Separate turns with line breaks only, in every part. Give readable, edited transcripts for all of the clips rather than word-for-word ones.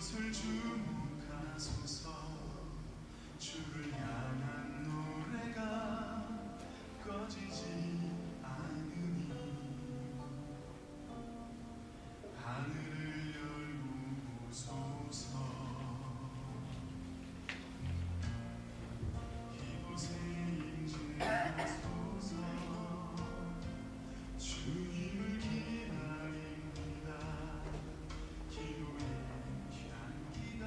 이곳을 주목하소서. 주를 향한 노래가 꺼지지 않으니 하늘을 열고 보소서. 이곳에 임재하소서. 주님을 기다립니다. 기도의 향기가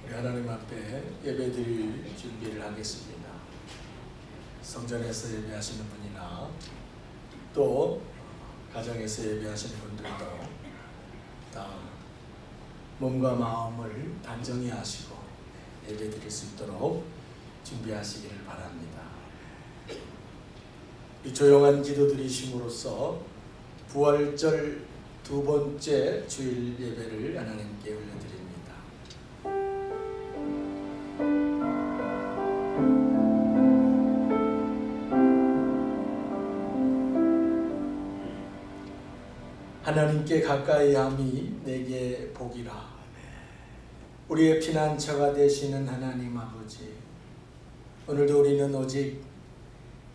하나님 앞에 예배드릴 준비를 하겠습니다. 성전에서 예배하시는 분이나 또 가정에서 예배하시는 분들도 다 몸과 마음을 단정히 하시고 예배드릴 수 있도록 준비하시기를 바랍니다. 이 조용한 기도 드리심으로써 부활절 두 번째 주일 예배를 하나님께 올려드립니다. 하나님께 가까이함이 내게 복이라. 우리의 피난처가 되시는 하나님 아버지, 오늘도 우리는 오직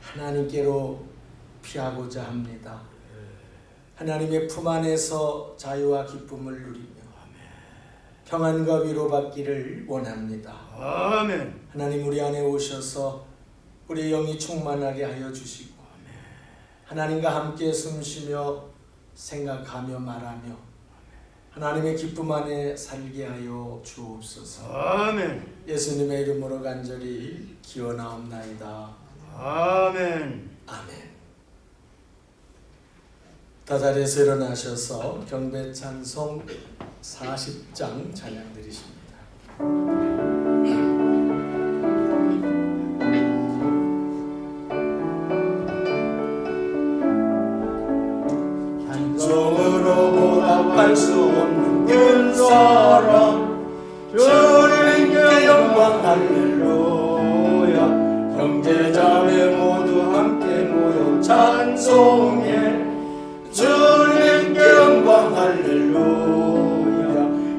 하나님께로 피하고자 합니다. 하나님의 품 안에서 자유와 기쁨을 누리며 평안과 위로받기를 원합니다.
아멘.
하나님 우리 안에 오셔서 우리의 영이 충만하게 하여 주시고 하나님과 함께 숨쉬며 생각하며 말하며 하나님의 기쁨 안에 살게 하여 주옵소서.
아멘.
예수님의 이름으로 간절히 기원하옵나이다.
아멘.
아멘. 다 자리에서 일어나셔서 경배 찬송 40장 찬양 드리십니다.
찬송으로 보답할 수 없는 큰 사랑, 주님께 영광 할렐루야. 형제자매 모두 함께 모여 찬송해, 주님께 영광 할렐루야.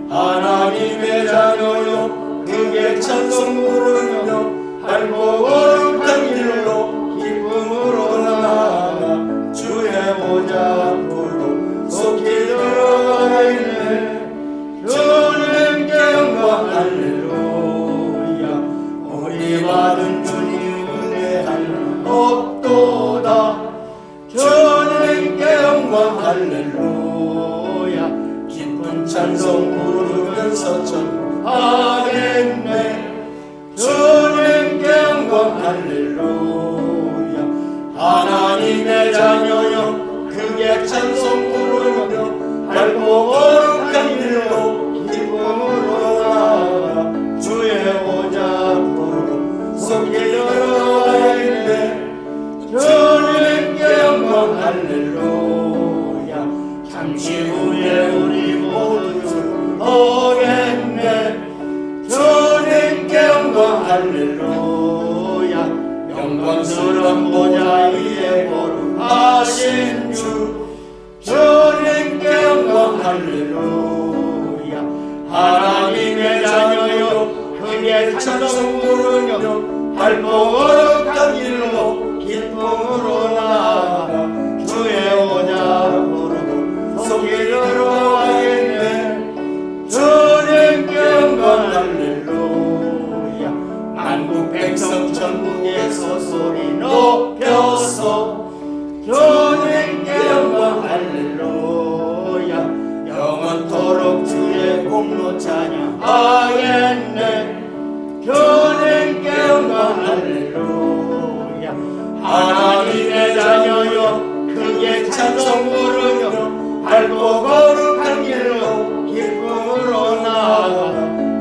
하나님의 자녀여 크게 찬송 부르며 밝고 거룩한 길로 기쁨으로 나아가 주의 보좌 앞으로 속히 들어가 있네. 주님께 영광 할렐루야. 우리 받은 주님 은혜할 없도다. 주님께 영광 할렐루야. 기쁜 찬송 부르면서 전하겠네. 주님께 영광 할렐루야. 하나님의 자녀여 크게 찬송 부르며 밝고 거룩한 길로 기쁨으로 나아가 주의 보좌 앞으로 속히 들어가겠네. 주님께 영광 할렐루야. 잠시 후에 우리 모두 오겠네. 주님께 영광 할렐루야. 영광스러운 보좌 위에 거룩하신 주, 주님께 영광 할렐루야. 하나님의 자녀여 크게 찬송 부르며 밝고 거룩한 길로 기쁨으로 나아가 주의 보좌 앞으로 속히 들어가겠네. 주님께 영광 할렐루야. 만국 백성 전국에서 소리 높여서 주님께 영광 할렐루야. 영원토록 주의 공로 찬양하겠네. 주님께 영광 할렐루야. 하나님의 자녀여 크게 찬송 부르며 밝고 거룩한 길로 기쁨으로 나아가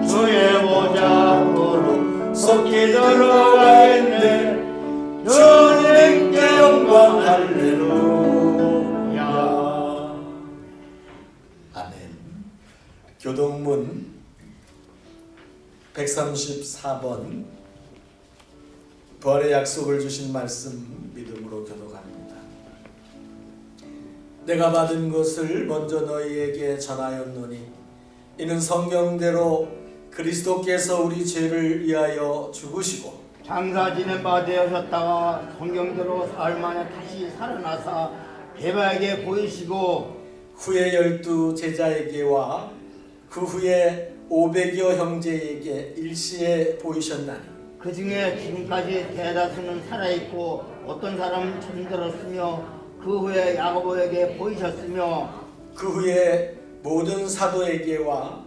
주의 보좌 앞으로 속히 들어가겠네. 주님께 영광 할렐루야.
아멘. 교동문 134번 부활의 약속을 주신 말씀 믿음으로 교독합니다. 내가 받은 것을 먼저 너희에게 전하였노니 이는 성경대로 그리스도께서 우리 죄를 위하여 죽으시고
장사 지낸 바 되셨다가 성경대로 사흘 만에 다시 살아나사 대바에게 보이시고
후에 12 제자에게와 그 후에 500여 형제에게 일시에 보이셨나니
그 중에 지금까지 대다수는 살아있고 어떤 사람은 잠들었으며 그 후에 야고보에게 보이셨으며
그 후에 모든 사도에게와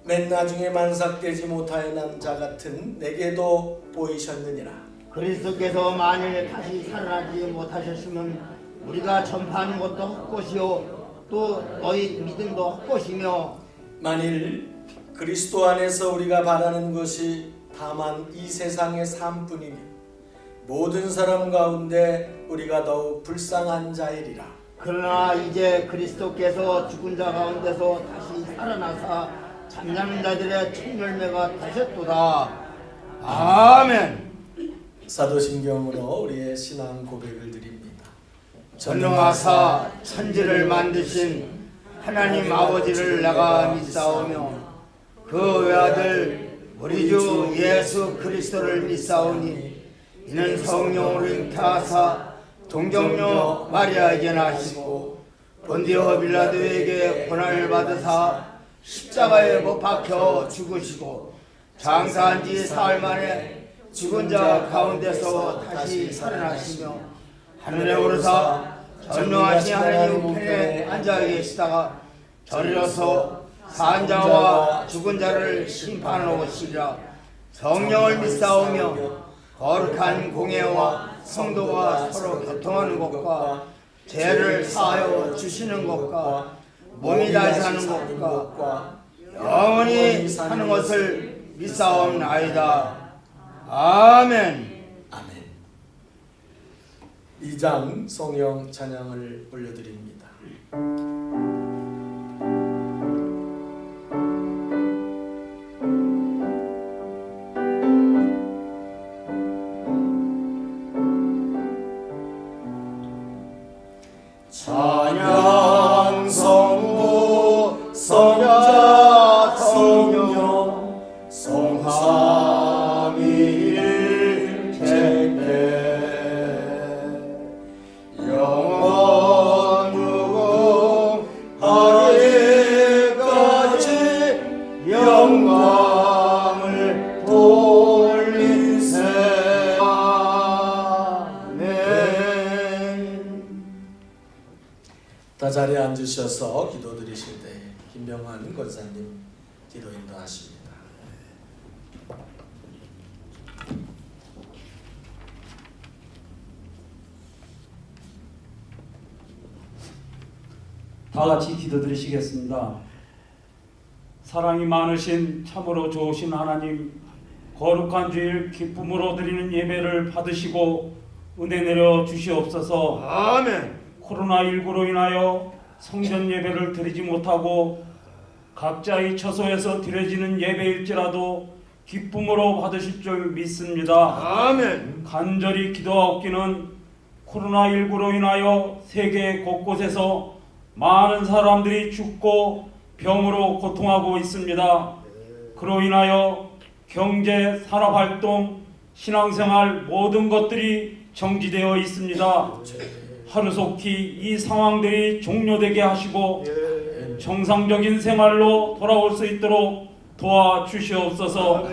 맨 나중에 만삭되지 못하였는 자 같은 내게도 보이셨느니라.
그리스도께서 만일 다시 살아나지 못하셨으면 우리가 전파하는 것도 헛것이요 또 너희 믿음도 헛것이며
만일 그리스도 안에서 우리가 바라는 것이 다만 이 세상의 삶뿐이니 모든 사람 가운데 우리가 더욱 불쌍한 자이리라.
그러나 이제 그리스도께서 죽은 자 가운데서 다시 살아나사 잠자는 자들의 첫 열매가 되셨도다. 아멘.
사도신경으로 우리의 신앙 고백을 드립니다.
전능하사 천지를 만드신 하나님 아버지를 내가 믿사오며 그 외아들 우리 주 예수 그리스도를 믿사오니 이는 성령으로 잉태하사 동정녀 마리아에게 나시고 본디오 빌라도에게 고난을 받으사 십자가에 못 박혀 죽으시고 장사한 지 사흘 만에 죽은 자 가운데서 다시 살아나시며 하늘에 오르사 전능하신 하나님 우편에 앉아 계시다가 저리로서 산 자와 죽은 자를 심판하러 오시리라. 성령을 믿사오며 거룩한 공예와 성도가 서로 교통하는 것과 죄를 사하여 주시는 것과 몸이 다시 사는 것과 영원히 사는 것을 믿사옵나이다. 아멘.
아멘. 2장 성령 찬양을 올려드립니다.
찬양 성부 성자 성령 성삼위일체께 영원 무궁하기까지 영광을 돌리세. 아멘.
다 자리에 앉으셔서 기도드리실 때 김병환 권사님 기도 인도하십니다.
다 같이 기도드리시겠습니다. 사랑이 많으신 참으로 좋으신 하나님, 거룩한 주일 기쁨으로 드리는 예배를 받으시고 은혜 내려 주시옵소서.
아멘.
코로나19로 인하여 성전 예배를 드리지 못하고 각자의 처소에서 드려지는 예배일지라도 기쁨으로 받으실 줄 믿습니다.
아멘.
간절히 기도하옵기는 코로나19로 인하여 세계 곳곳에서 많은 사람들이 죽고 병으로 고통하고 있습니다. 그로 인하여 경제, 산업활동, 신앙생활 모든 것들이 정지되어 있습니다. 하루속히 이 상황들이 종료되게 하시고 정상적인 생활로 돌아올 수 있도록 도와주시옵소서.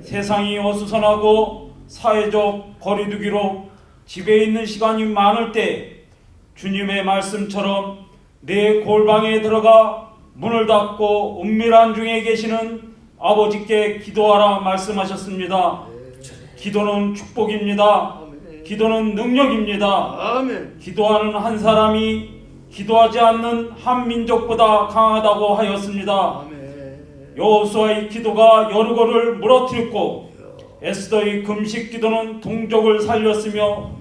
세상이 어수선하고 사회적 거리두기로 집에 있는 시간이 많을 때 주님의 말씀처럼 내 골방에 들어가 문을 닫고 은밀한 중에 계시는 아버지께 기도하라 말씀하셨습니다. 기도는 축복입니다. 기도는 능력입니다.
아멘.
기도하는 한 사람이 기도하지 않는 한 민족보다 강하다고 하였습니다.
아멘.
여호수아의 기도가 여리고를 무너뜨렸고 에스더의 금식 기도는 동족을 살렸으며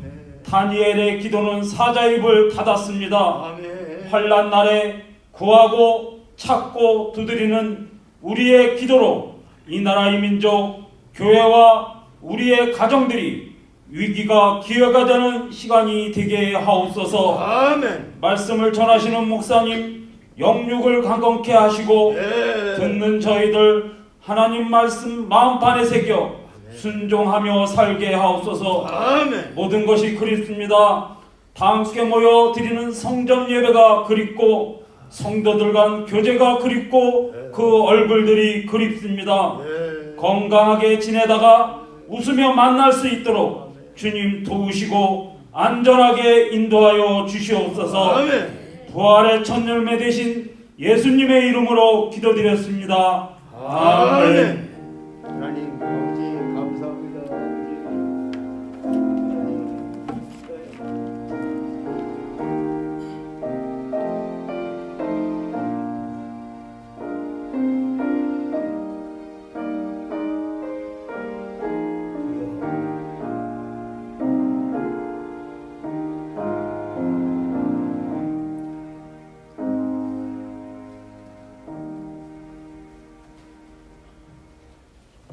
다니엘의 기도는 사자의 입을 닫았습니다.
아멘.
환난 날에 구하고 찾고 두드리는 우리의 기도로 이 나라의 민족, 교회와 우리의 가정들이 위기가 기회가 되는 시간이 되게 하옵소서.
아멘.
말씀을 전하시는 목사님 영육을 강건케 하시고
예.
듣는 저희들 하나님 말씀 마음판에 새겨 순종하며 살게 하옵소서.
아멘.
모든 것이 그립습니다. 다 함께 모여 드리는 성전 예배가 그립고 성도들 간 교제가 그립고 그 얼굴들이 그립습니다. 건강하게 지내다가 웃으며 만날 수 있도록 주님 도우시고 안전하게 인도하여 주시옵소서. 부활의 첫 열매 되신 예수님의 이름으로 기도드렸습니다. 아멘.
하나님 아버지 감사합니다.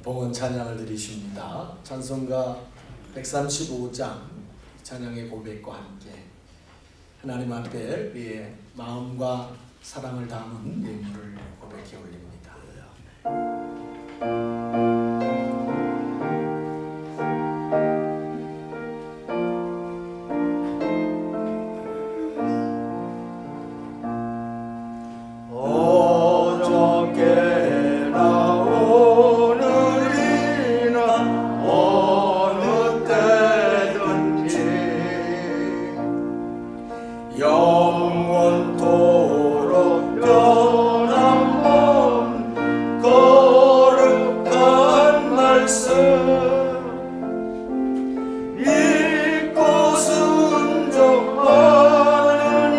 봉헌 찬양을 드리십니다. 찬송가 135장 찬양의 고백과 함께 하나님 앞에 우리의 마음과 사랑을 담은 예물을 고백해 올립니다.
영원토록 변함없는 거룩한 말씀 믿고 순종하는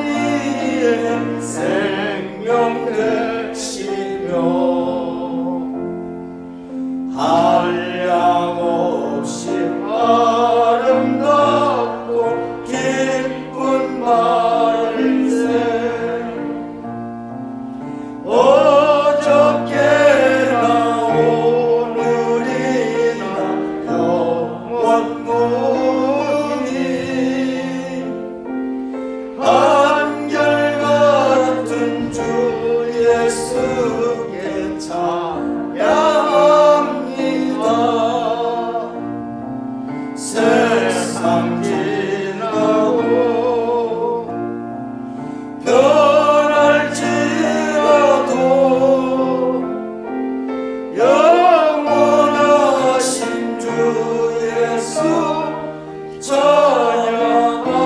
이의 생명 되시며 한량없이 아름답고 기쁜 말일세 어저께나 오늘이나 영원무니 한결같은 주 예수께 찬양합니다. 세상 지나고 변할지라도 영원하신 주 예수 찬양합니다.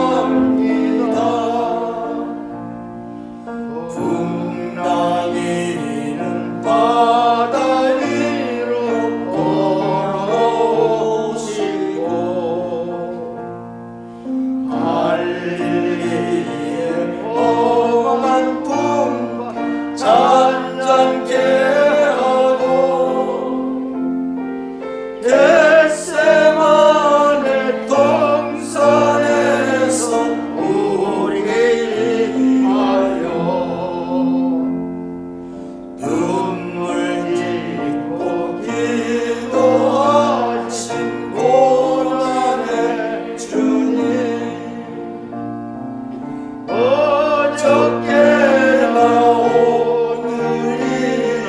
풍랑이는 바다 위로 걸어오시고 할리의 험한 풍과 잔잔케 하고 겟세마네 동산에서 우리를 위하여 눈물 짓고 기도하신 고난의 주님 어저께나 오늘이나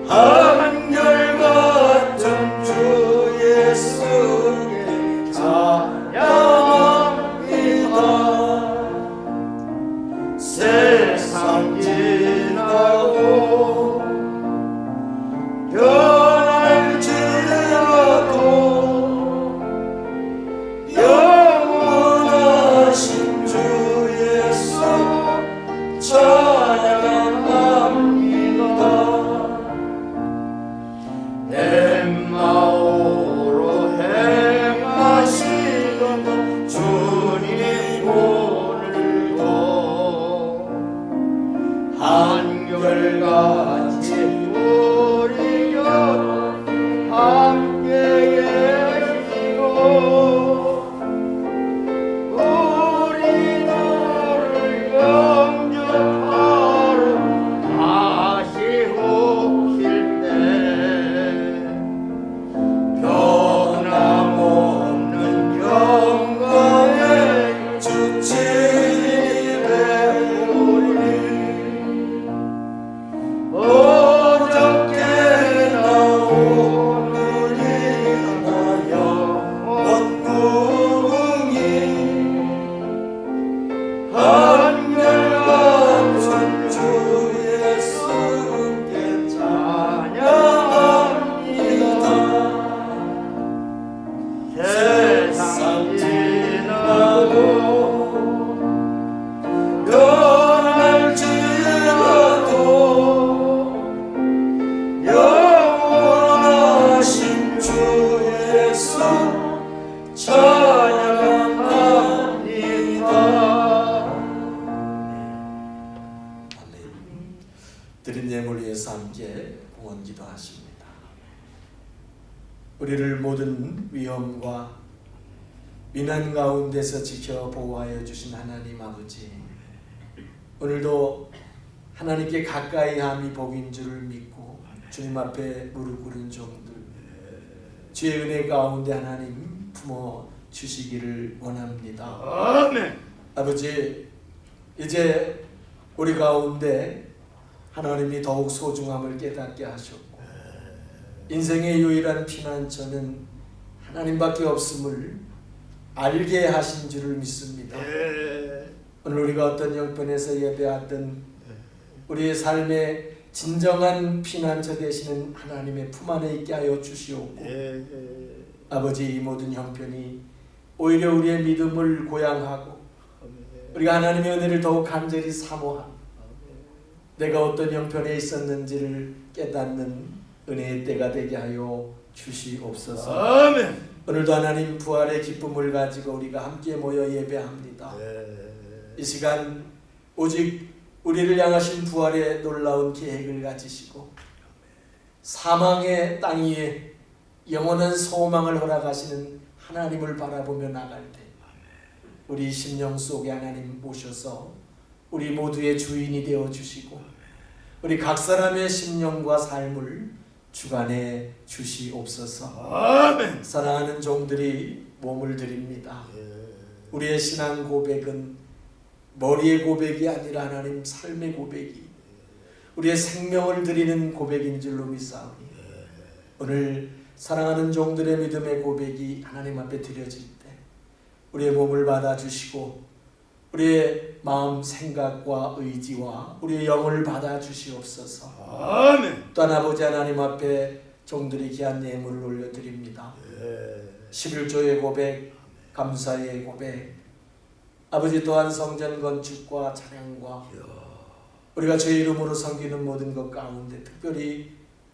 한결같은 주 예수께 찬양합니다. 세상 지나고 변할지라도 영원하신 주 예수 찬양합니다. 내 마음으로 행하시던 주님 오늘도 한결같이 우리 곁 함께 계시고 우리 너를 영접하러 다시 오실 때 변함없는 평강의 주 집에 오리. 어저께나 오늘이나 영원히 한결같은 주 예수께 찬양합니다. 세상 지나고 변할지라도 영원하신 주 예수 찬양합니다.
드린 예물 위해서 함께 공헌 기도하십니다. 우리를 모든 위험과 위난 가운데서 지켜 보호하여 주신 하나님 아버지, 오늘도 하나님께 가까이 함이 복인 줄을 믿고 주님 앞에 무릎 꿇은 종들, 주의 은혜 가운데 하나님 품어 주시기를 원합니다.
아멘.
아버지, 이제 우리 가운데 하나님이 더욱 소중함을 깨닫게 하셨고 인생의 유일한 피난처는 하나님밖에 없음을 알게 하신 줄을 믿습니다. 오늘 우리가 어떤 형편에서 예배하든 우리의 삶의 진정한 피난처 되시는 하나님의 품 안에 있게 하여 주시옵고 아버지, 이 모든 형편이 오히려 우리의 믿음을 고양하고 우리가 하나님의 은혜를 더욱 간절히 사모하고 내가 어떤 형편에 있었는지를 깨닫는 은혜의 때가 되게 하여 주시옵소서.
아멘.
오늘도 하나님 부활의 기쁨을 가지고 우리가 함께 모여 예배합니다. 이 시간 오직 우리를 향하신 부활의 놀라운 계획을 가지시고 사망의 땅 위에 영원한 소망을 허락하시는 하나님을 바라보며 나갈 때 우리 심령 속에 하나님 모셔서 우리 모두의 주인이 되어 주시고 우리 각 사람의 심령과 삶을 주관해 주시옵소서.
아멘.
사랑하는 종들이 몸을 드립니다. 우리의 신앙 고백은 머리의 고백이 아니라 하나님 삶의 고백이 우리의 생명을 드리는 고백인 줄로 믿사오니 오늘 사랑하는 종들의 믿음의 고백이 하나님 앞에 드려질 때 우리의 몸을 받아주시고 우리의 마음 생각과 의지와 우리의 영을 받아주시옵소서.
아멘.
또한 아버지 하나님 앞에 종들이 귀한 예물을 올려드립니다. 11조의 고백, 감사의 고백, 아버지 또한 성전 건축과 찬양과 우리가 주의 이름으로 섬기는 모든 것 가운데 특별히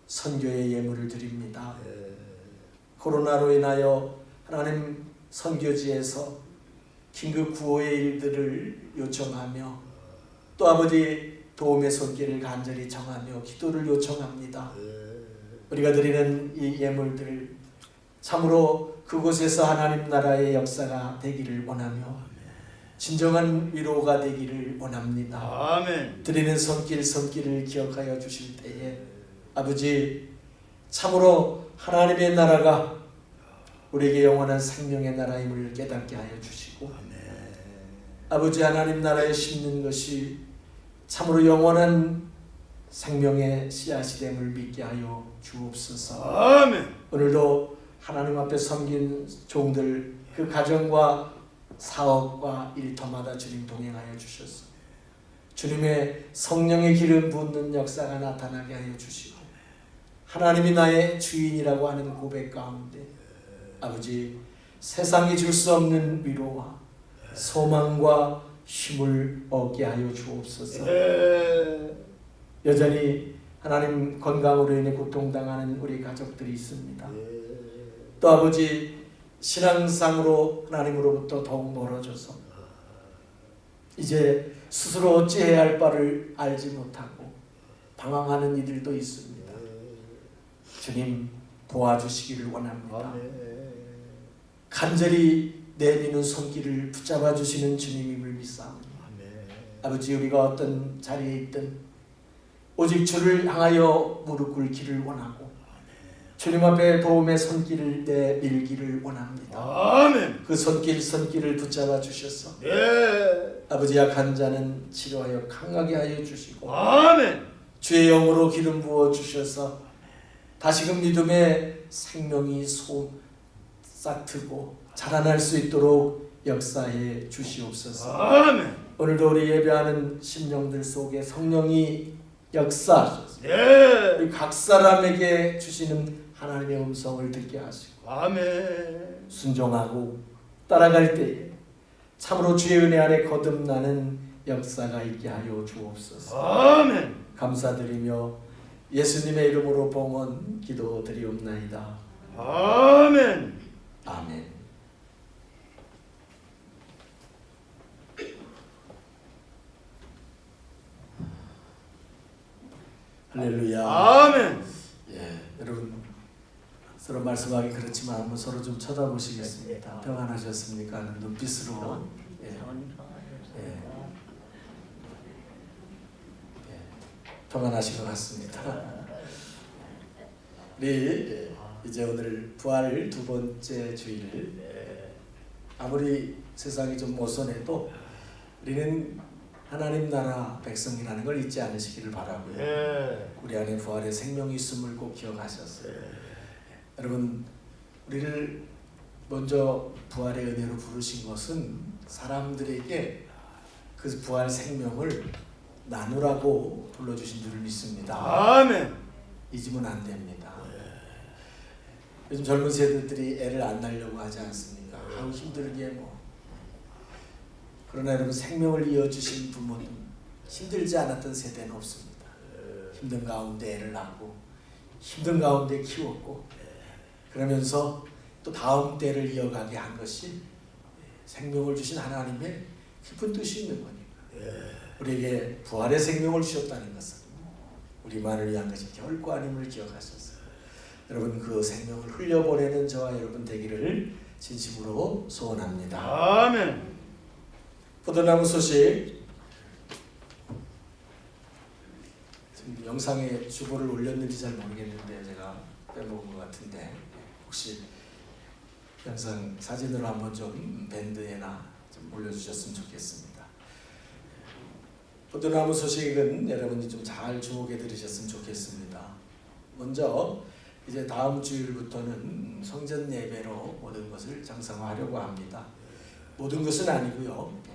선교의 예물을 드립니다. 코로나로 인하여 하나님 선교지에서 긴급 구호의 일들을 요청하며 또 아버지 도움의 손길을 간절히 청하며 기도를 요청합니다. 우리가 드리는 이 예물들 참으로 그곳에서 하나님 나라의 역사가 되기를 원하며 진정한 위로가 되기를 원합니다.
아멘.
드리는 손길을 기억하여 주실 때에 아버지 참으로 하나님의 나라가 우리에게 영원한 생명의 나라임을 깨닫게 하여 주시고 아버지 하나님 나라에 심는 것이 참으로 영원한 생명의 씨앗이 됨을 믿게 하여 주옵소서.
아멘.
오늘도 하나님 앞에 섬긴 종들 그 가정과 사업과 일터마다 주님 동행하여 주셔서 주님의 성령의 기름 붓는 역사가 나타나게 하여 주시고 하나님이 나의 주인이라고 하는 고백 가운데 아버지 세상이 줄 수 없는 위로와 소망과 힘을 얻게 하여 주옵소서. 여전히 하나님 건강으로 인해 고통당하는 우리 가족들이 있습니다. 또 아버지 신앙상으로 하나님으로부터 더욱 멀어져서 이제 스스로 어찌해야 할 바를 알지 못하고 방황하는 이들도 있습니다. 주님 도와주시기를 원합니다. 간절히 내미는 손길을 붙잡아 주시는 주님임을 믿사옵니다. 아버지 우리가 어떤 자리에 있든 오직 주를 향하여 무릎 꿇기를 원하고 주님 앞에 도움의 손길을 내밀기를 원합니다.
아멘.
그 손길을 붙잡아 주셔서
예.
아버지 약한 자는 치료하여 강하게 하여 주시고
아멘.
주의 영으로 기름 부어 주셔서 다시금 믿음의 생명이 싹트고 자라날 수 있도록 역사해 주시옵소서.
아멘.
오늘도 우리 예배하는 심령들 속에 성령이 역사하셔서
예.
우리 각 사람에게 주시는 하나님의 음성을 듣게 하시고
아멘.
순종하고 따라갈 때에 참으로 주의 은혜 안에 거듭나는 역사가 있게 하여 주옵소서.
아멘.
감사드리며 예수님의 이름으로 봉헌 기도드리옵나이다.
아멘.
아멘. 할렐루야.
아멘.
예, 여러분 서로 말씀하기 그렇지만 한번 서로 좀 쳐다보시겠습니다. 평안하셨습니까? 하는 눈빛으로. 예. 예. 예. 평안하신 것 같습니다. 우리 이제 오늘 부활 두 번째 주일, 아무리 세상이 좀 모선해도 우리는 하나님 나라 백성이라는 걸 잊지 않으시기를 바라고요.
예.
우리 안에 부활의 생명이 있음을 꼭 기억하셨어요. 여러분 우리를 먼저 부활의 은혜로 부르신 것은 사람들에게 그 부활 생명을 나누라고 불러주신 줄을 믿습니다.
아멘.
잊으면 안 됩니다. 요즘 젊은 세대들이 애를 안 낳으려고 하지 않습니까? 아우 힘들게 뭐. 그러나 여러분 생명을 이어주신 부모님 힘들지 않았던 세대는 없습니다. 힘든 가운데 애를 낳고 힘든 가운데 키웠고 그러면서 또 다음 때를 이어가게 한 것이 생명을 주신 하나님의 깊은 뜻이 있는 거니까. 우리에게 부활의 생명을 주셨다는 것은 우리만을 위한 것이 결코 아님을 기억하셔서 여러분 그 생명을 흘려보내는 저와 여러분 되기를 진심으로 소원합니다.
아멘.
포도나무 소식 지금 영상에 주보를 올렸는지 잘 모르겠는데 제가 빼먹은 것 같은데 혹시 영상 사진으로 한번 좀 밴드에나 좀 올려주셨으면 좋겠습니다. 포도나무 소식은 여러분이 좀 잘 주목해 들으셨으면 좋겠습니다. 먼저 이제 다음 주일부터는 성전 예배로 모든 것을 장성화하려고 합니다. 모든 것은 아니고요.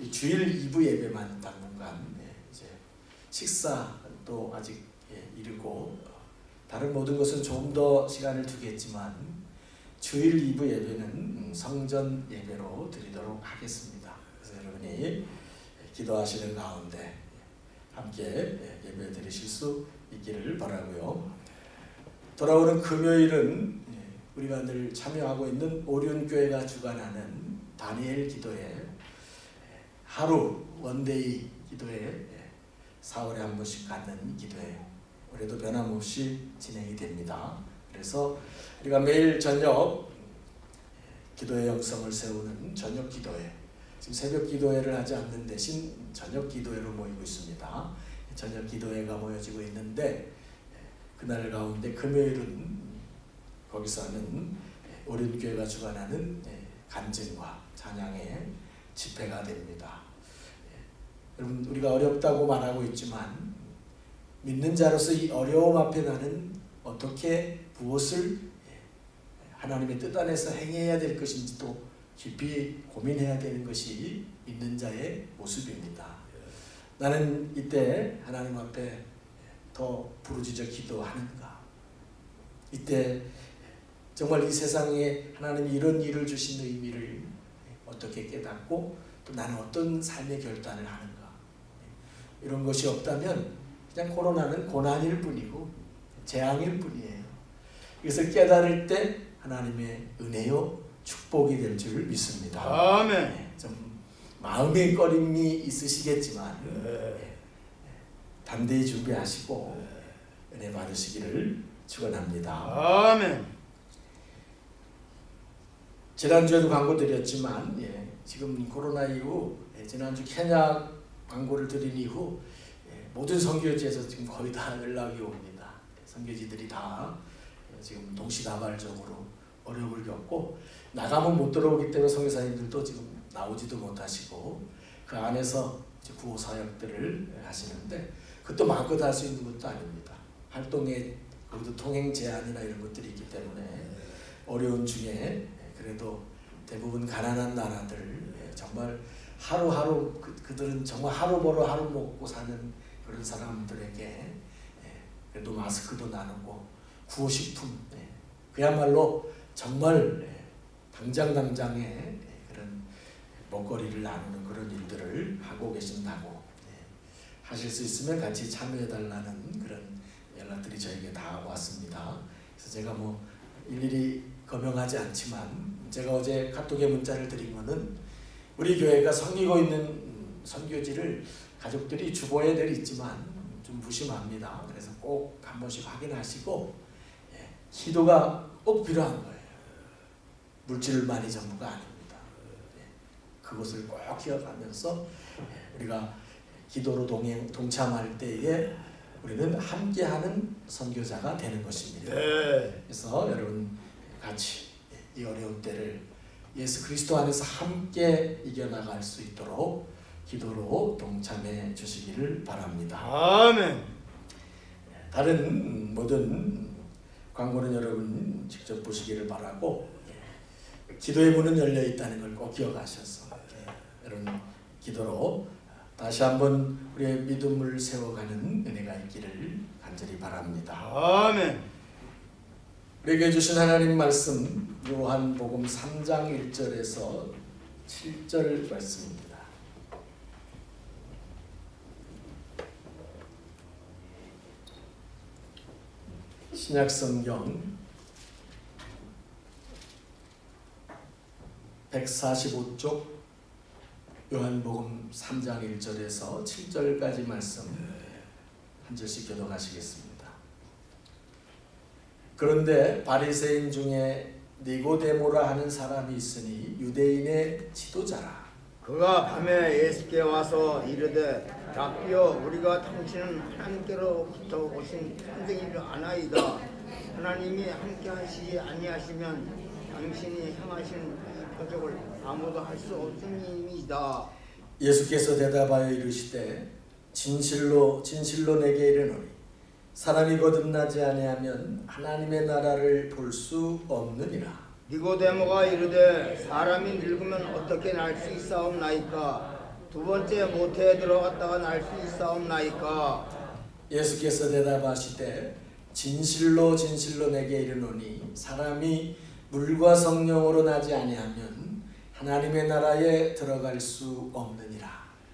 주일 2부 예배만 당분간 이제 식사도 아직 이르고 다른 모든 것은 좀 더 시간을 두겠지만 주일 2부 예배는 성전 예배로 드리도록 하겠습니다. 그래서 여러분이 기도하시는 가운데 함께 예배 드리실 수 있기를 바라고요. 돌아오는 금요일은 우리가 늘 참여하고 있는 오륜교회가 주관하는 다니엘 기도회 하루 원데이 기도회 4월에 한 번씩 갖는 기도회 올해도 변함없이 진행이 됩니다. 그래서 우리가 매일 저녁 기도의 영성을 세우는 저녁 기도회, 지금 새벽 기도회를 하지 않는 대신 저녁 기도회로 모이고 있습니다. 저녁 기도회가 모여지고 있는데 그날 가운데 금요일은 거기서 하는 오륜교회가 주관하는 간증과 찬양의 집회가 됩니다. 여러분 우리가 어렵다고 말하고 있지만 믿는 자로서 이 어려움 앞에 나는 어떻게 무엇을 하나님의 뜻 안에서 행해야 될 것인지도 깊이 고민해야 되는 것이 믿는 자의 모습입니다. 나는 이때 하나님 앞에 더 부르짖어 기도하는가? 이때 정말 이 세상에 하나님이 이런 일을 주신 의미를 어떻게 깨닫고 또 나는 어떤 삶의 결단을 하는가? 이런 것이 없다면 그냥 코로나는 고난일 뿐이고 재앙일 뿐이에요. 이것을 깨달을 때 하나님의 은혜요 축복이 될 줄 믿습니다.
아멘.
좀 마음의 꺼림이 있으시겠지만 담대히 준비하시고 은혜 받으시기를 축원합니다.
아멘.
지난주에도 광고 드렸지만 지금 코로나 이후 지난주 케냐 광고를 드린 이후 모든 선교지에서 지금 거의 다 연락이 옵니다. 선교지들이 다 지금 동시다발적으로 어려움을 겪고 나가면 못 들어오기 때문에 선교사님들도 지금 나오지도 못하시고 그 안에서 이제 구호 사역들을 하시는데 그것도 마음껏 할 수 있는 것도 아닙니다. 활동에 거기도 통행 제한이나 이런 것들이 있기 때문에 어려운 중에 그래도 대부분 가난한 나라들 정말 하루하루 그들은 정말 하루 벌어 하루 먹고 사는 그런 사람들에게 그래도 마스크도 나누고 구호식품 그야말로 정말 당장에 그런 먹거리를 나누는 그런 일들을 하고 계신다고 하실 수 있으면 같이 참여해달라는 그런 연락들이 저에게 다 왔습니다. 그래서 제가 뭐 일일이 거명하지 않지만 제가 어제 카톡에 문자를 드린 거는 우리 교회가 섬기고 있는 선교지를 가족들이 주보에 늘 있지만 좀 무심합니다. 그래서 꼭 한 번씩 확인하시고 기도가 꼭 필요한 거예요. 물질만이 전부가 아닙니다. 그것을 꼭 기억하면서 우리가 기도로 동참할 때에 우리는 함께하는 선교자가 되는 것입니다. 그래서 여러분 같이 이 어려운 때를 예수 그리스도 안에서 함께 이겨나갈 수 있도록 기도로 동참해 주시기를 바랍니다.
아멘.
다른 모든 광고는 여러분 직접 보시기를 바라고 기도의 문은 열려 있다는 걸 꼭 기억하셔서 여러분 기도로 다시 한번 우리의 믿음을 세워가는 은혜가 있기를 간절히 바랍니다.
아멘.
우리에게 주신 하나님 말씀 요한복음 3장 1절에서 7절 말씀입니다. 신약성경 145쪽 요한복음 3장 1절에서 7절까지 말씀 한 절씩 교독하시겠습니다. 그런데 바리새인 중에 니고데모라 하는 사람이 있으니 유대인의 지도자라.
그가 밤에 예수께 와서 이르되 랍비여 우리가 당신은 하나님께로부터 오신 선생님을 아나이다. 하나님이 함께 하시지 아니하시면 당신이 행하신 표적을 아무도 할 수 없음이다.
예수께서 대답하여 이르시되 진실로 내게 이르노니 사람이 거듭나지 아니하면 하나님의 나라를 볼 수 없느니라.
니고데모가 이르되 사람이 늙으면 어떻게 날 수 있사옵나이까? 두 번째 모태에 들어갔다가 날 수 있사옵나이까?
예수께서 대답하시되 진실로 내게 이르노니 사람이 물과 성령으로 나지 아니하면 하나님의 나라에 들어갈 수 없느니라.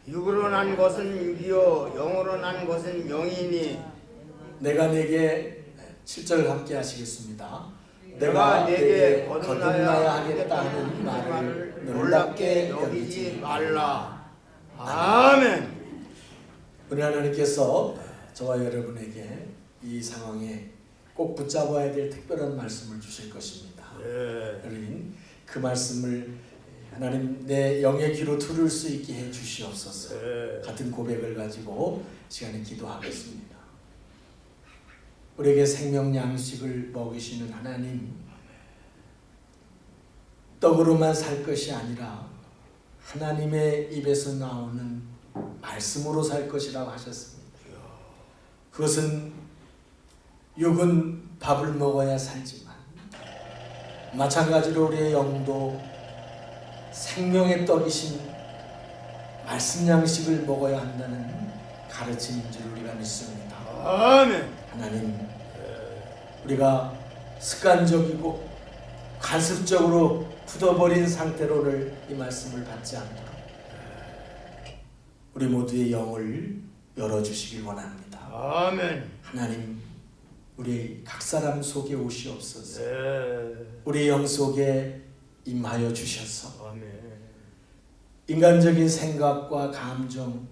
육으로 난 것은 육이요 영으로 난 것은 영이니
내가 내게 7절 함께 하시겠습니다.
내가 내게
거듭나야 하겠다는 말을 놀랍게 여기지
말라.
아멘.
우리 하나님께서 저와 여러분에게 이 상황에 꼭 붙잡아야 될 특별한 말씀을 주실 것입니다. 여러분 그 말씀을 하나님 내 영의 귀로 들을 수 있게 해 주시옵소서. 같은 고백을 가지고 시간에 기도하겠습니다. 우리에게 생명 양식을 먹이시는 하나님, 떡으로만 살 것이 아니라 하나님의 입에서 나오는 말씀으로 살 것이라고 하셨습니다. 그것은 육은 밥을 먹어야 살지만 마찬가지로 우리의 영도 생명의 떡이신 말씀 양식을 먹어야 한다는 가르침인 줄 우리가 믿습니다.
아멘.
하나님, 우리가 습관적이고 관습적으로 굳어버린 상태로를 이 말씀을 받지 않도록 우리 모두의 영을 열어주시길 원합니다.
아멘.
하나님, 우리 각 사람 속에 오시옵소서.
네.
우리 영 속에 임하여 주셔서
아멘.
인간적인 생각과 감정,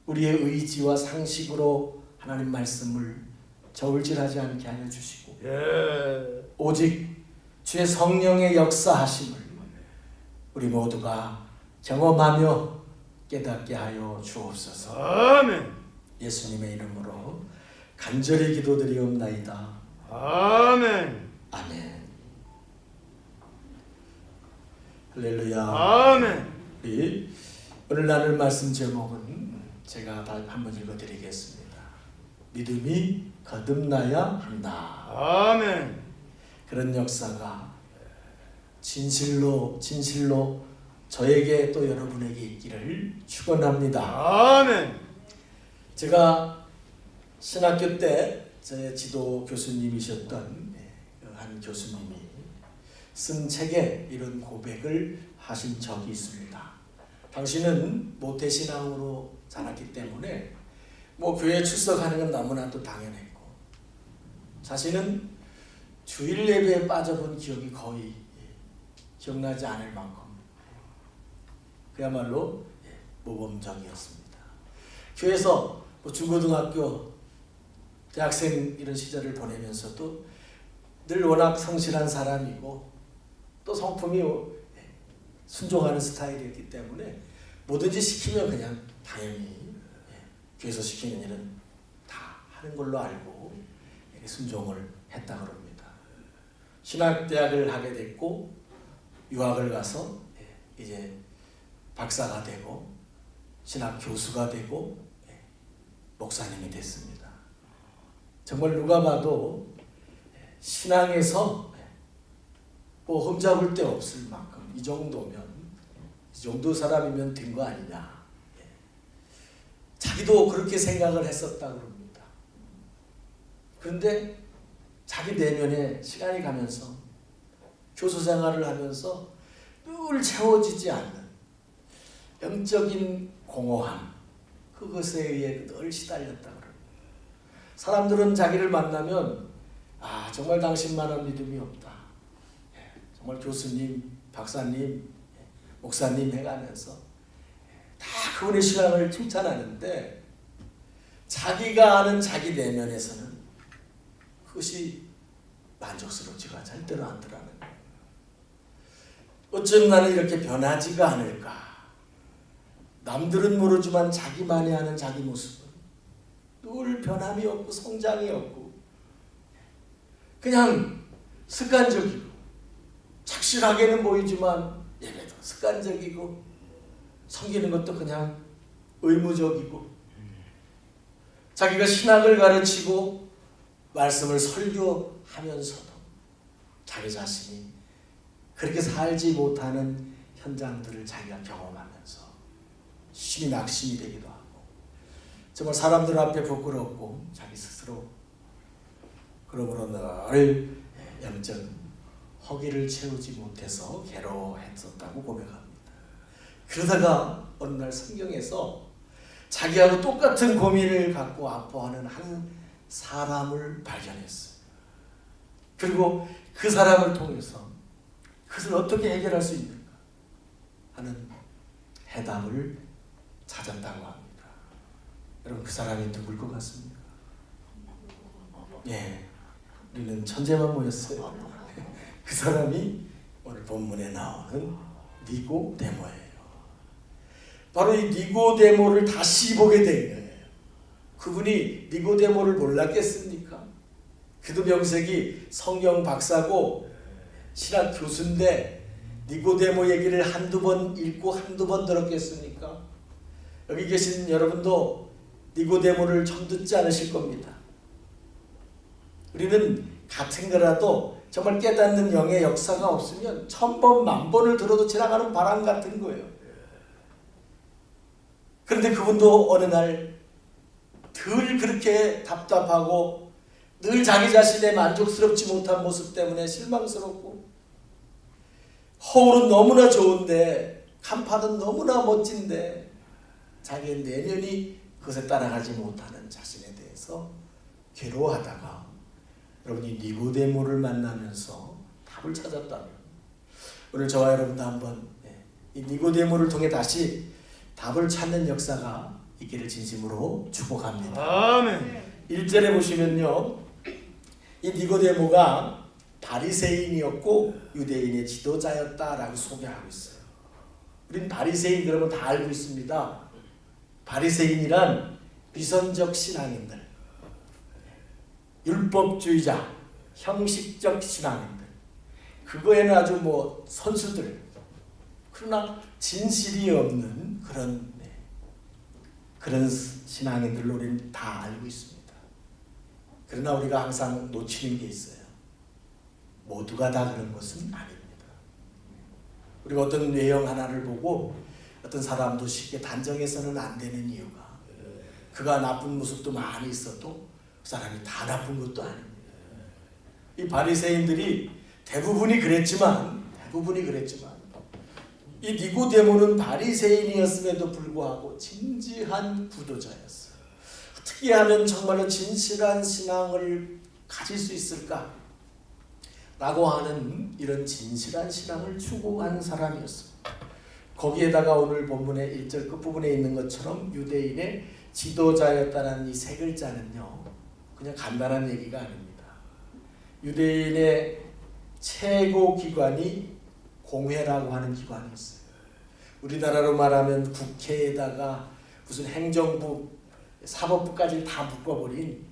우리의 의지와 상식으로 하나님 말씀을 저울질하지 않게 하여 주시고
예.
오직 주의 성령의 역사하심을 우리 모두가 경험하며 깨닫게 하여 주옵소서.
아멘.
예수님의 이름으로 간절히 기도드리옵나이다.
아멘.
아멘. 할렐루야.
아멘.
우리 오늘 나눌 말씀 제목은 제가 한번 읽어드리겠습니다. 믿음이 거듭나야 한다.
아멘.
그런 역사가 진실로 저에게 또 여러분에게 있기를 축원합니다.
아멘.
제가 신학교 때 제 지도 교수님이셨던 한 교수님이 쓴 책에 이런 고백을 하신 적이 있습니다. 당신은 모태신앙으로 자랐기 때문에 교회에 출석하는 건 너무나도 당연했고 자신은 주일 예배에 빠져본 기억이 거의 기억나지 않을 만큼 그야말로 모범적이었습니다. 교회에서 중고등학교, 대학생 이런 시절을 보내면서도 늘 워낙 성실한 사람이고 또 성품이 순종하는 스타일이었기 때문에 뭐든지 시키면 그냥 당연히 교회에서 시키는 일은 다 하는 걸로 알고 순종을 했다 그럽니다. 신학대학을 하게 됐고 유학을 가서 이제 박사가 되고 신학 교수가 되고 목사님이 됐습니다. 정말 누가 봐도 신앙에서 흠잡을 데 없을 만큼 이 정도 사람이면 된 거 아니냐. 자기도 그렇게 생각을 했었다 그럽니다. 그런데 자기 내면에 시간이 가면서 교수 생활을 하면서 늘 채워지지 않는 영적인 공허함, 그것에 의해 늘 시달렸다 그럽니다. 사람들은 자기를 만나면 정말 당신만한 믿음이 없다. 정말 교수님, 박사님, 목사님 해가면서 다 그분의 신앙을 칭찬하는데 자기가 아는 자기 내면에서는 그것이 만족스럽지가 절대로 않더라는 거예요. 어쩜 나는 이렇게 변하지가 않을까. 남들은 모르지만 자기만이 아는 자기 모습은 늘 변함이 없고 성장이 없고 그냥 습관적이고 착실하게는 보이지만 예배도 습관적이고 섬기는 것도 그냥 의무적이고 자기가 신학을 가르치고 말씀을 설교하면서도 자기 자신이 그렇게 살지 못하는 현장들을 자기가 경험하면서 심히 낙심이 되기도 하고 정말 사람들 앞에 부끄럽고 자기 스스로 그러므로 늘 영적 허기를 채우지 못해서 괴로워했었다고 고백합니다. 그러다가 어느 날 성경에서 자기하고 똑같은 고민을 갖고 아파하는 한 사람을 발견했어요. 그리고 그 사람을 통해서 그것을 어떻게 해결할 수 있는가 하는 해답을 찾았다고 합니다. 여러분 그 사람이 누굴 것 같습니까? 우리는 천재만 모였어요. 그 사람이 오늘 본문에 나오는 니고데모예요. 바로 이 니고데모를 다시 보게 된 거예요. 그분이 니고데모를 몰랐겠습니까? 그도 명색이 성경 박사고 신학 교수인데 니고데모 얘기를 한두 번 읽고 한두 번 들었겠습니까? 여기 계신 여러분도 니고데모를 좀 듣지 않으실 겁니다. 우리는 같은 거라도 정말 깨닫는 영의 역사가 없으면 1000번 만번을 들어도 지나가는 바람 같은 거예요. 그런데 그분도 어느 날 늘 그렇게 답답하고 늘 자기 자신의 만족스럽지 못한 모습 때문에 실망스럽고, 허울은 너무나 좋은데 간판은 너무나 멋진데 자기의 내면이 그것에 따라가지 못하는 자신에 대해서 괴로워하다가 여러분이 니고데모를 만나면서 답을 찾았다면, 오늘 저와 여러분도 한번 이 니고데모를 통해 다시 답을 찾는 역사가 있기를 진심으로 축복합니다.
아멘.
1절에 보시면요, 이 니고데모가 바리새인이었고 유대인의 지도자였다라고 소개하고 있어요. 우린 바리새인 그러면 다 알고 있습니다. 바리새인이란 위선적 신앙인들, 율법주의자, 형식적 신앙인들, 그거에는 아주 선수들, 그러나 진실이 없는 그런 신앙인들로 우리는 다 알고 있습니다. 그러나 우리가 항상 놓치는 게 있어요. 모두가 다 그런 것은 아닙니다. 우리가 어떤 외형 하나를 보고 어떤 사람도 쉽게 단정해서는 안 되는 이유가, 그가 나쁜 모습도 많이 있어도 그 사람이 다 나쁜 것도 아닙니다. 이 바리새인들이 대부분이 그랬지만 이 니고데모는 바리새인이었음에도 불구하고 진지한 구도자였어요. 어떻게 하면 정말로 진실한 신앙을 가질 수 있을까? 라고 하는 이런 진실한 신앙을 추구하는 사람이었습니다. 거기에다가 오늘 본문의 1절 끝부분에 있는 것처럼 유대인의 지도자였다는 이 세 글자는요, 그냥 간단한 얘기가 아닙니다. 유대인의 최고 기관이 공회라고 하는 기관이었어요. 우리나라로 말하면 국회에다가 무슨 행정부, 사법부까지 다 묶어버린,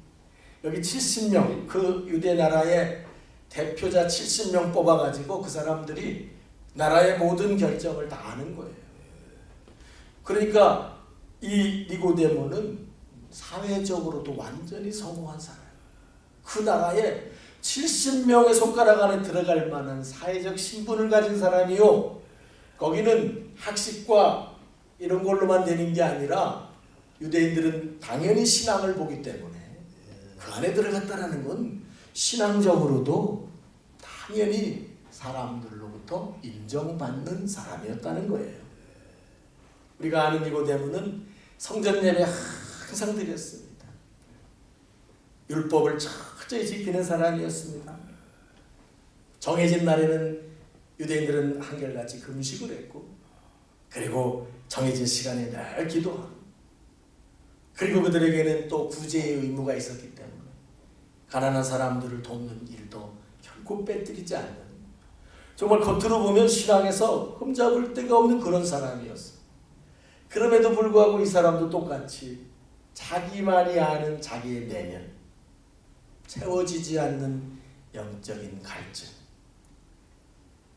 여기 70명, 그 유대 나라의 대표자 70명 뽑아가지고 그 사람들이 나라의 모든 결정을 다 하는 거예요. 그러니까 이 니고데모는 사회적으로도 완전히 성공한 사람, 그 나라에 70명의 손가락 안에 들어갈 만한 사회적 신분을 가진 사람이요, 거기는 학식과 이런 걸로만 되는 게 아니라 유대인들은 당연히 신앙을 보기 때문에 그 안에 들어갔다는 건 신앙적으로도 당연히 사람들로부터 인정받는 사람이었다는 거예요. 우리가 아는 니고데모는 성전 예배 항상 드렸습니다. 율법을 철저히 지키는 사람이었습니다. 정해진 날에는 유대인들은 한결같이 금식을 했고, 그리고 정해진 시간에 늘 기도하고, 그리고 그들에게는 또 구제의 의무가 있었기 때문에 가난한 사람들을 돕는 일도 결코 빼뜨리지 않는, 정말 겉으로 보면 신앙에서 흠잡을 데가 없는 그런 사람이었어요. 그럼에도 불구하고 이 사람도 똑같이 자기만이 아는 자기의 내면, 채워지지 않는 영적인 갈증,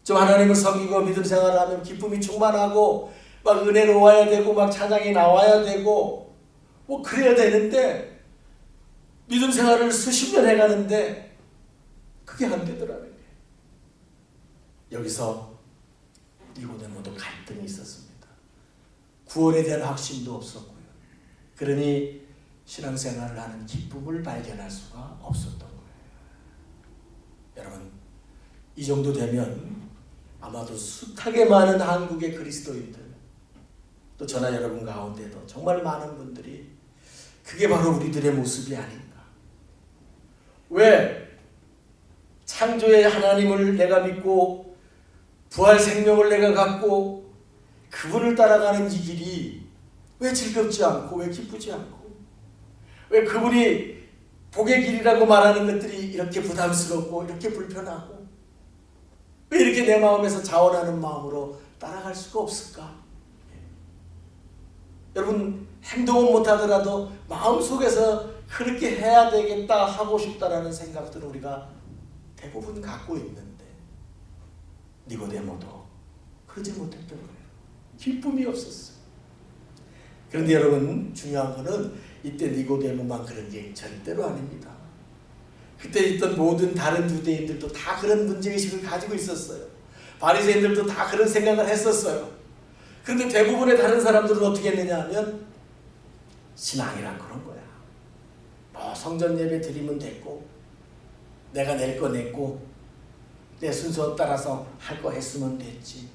좀 하나님을 섬기고 믿음 생활을 하면 기쁨이 충만하고 막 은혜로워야 되고 막 찬양이 나와야 되고 그래야 되는데, 믿음 생활을 수십 년 해가는데 그게 안 되더라고요. 여기서 니고데모도 갈등이 있었습니다. 구원에 대한 확신도 없었고요. 그러니 신앙생활을 하는 기쁨을 발견할 수가 없었던 거예요. 여러분, 이 정도 되면 아마도 숱하게 많은 한국의 그리스도인들, 또 저나 여러분 가운데도 정말 많은 분들이 그게 바로 우리들의 모습이 아닌가. 왜 창조의 하나님을 내가 믿고 부활 생명을 내가 갖고 그분을 따라가는 이 길이 왜 즐겁지 않고, 왜 기쁘지 않고, 왜 그분이 복의 길이라고 말하는 것들이 이렇게 부담스럽고 이렇게 불편하고, 왜 이렇게 내 마음에서 자원하는 마음으로 따라갈 수가 없을까? 여러분, 행동은 못하더라도 마음속에서 그렇게 해야 되겠다, 하고 싶다라는 생각들을 우리가 대부분 갖고 있는데, 니고데모도 그러지 못했던 거예요. 기쁨이 없었어요. 그런데 여러분, 중요한 거는 이때 니고데모만 그런 게 절대로 아닙니다. 그때 있던 모든 다른 유대인들도 다 그런 문제의식을 가지고 있었어요. 바리새인들도 다 그런 생각을 했었어요. 그런데 대부분의 다른 사람들은 어떻게 했느냐 하면 신앙이란 그런 거야. 뭐 성전 예배 드리면 됐고 내가 낼 거 냈고 내 순서 따라서 할 거 했으면 됐지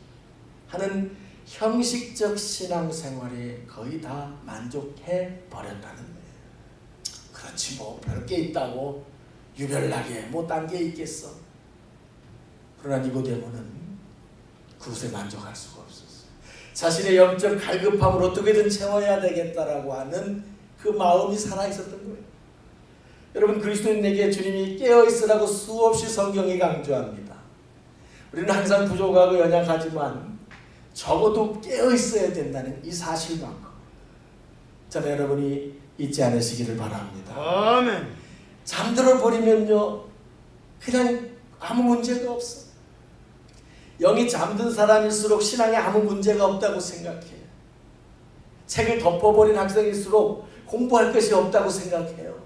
하는 형식적 신앙생활에 거의 다 만족해 버렸다는 거예요. 그렇지 뭐 별게 있다고 유별나게 뭐 딴 게 있겠어. 그러나 니고데모는 그것에 만족할 수가 없었어요. 자신의 영적 갈급함을 어떻게든 채워야 되겠다라고 하는 그 마음이 살아있었던 거예요. 여러분 그리스도인에게 주님이 깨어있으라고 수없이 성경이 강조합니다. 우리는 항상 부족하고 연약하지만 적어도 깨어있어야 된다는 이 사실만큼 저는 여러분이 잊지 않으시기를 바랍니다.
아멘.
잠들어 버리면요 그냥 아무 문제가 없어. 영이 잠든 사람일수록 신앙에 아무 문제가 없다고 생각해요. 책을 덮어버린 학생일수록 공부할 것이 없다고 생각해요.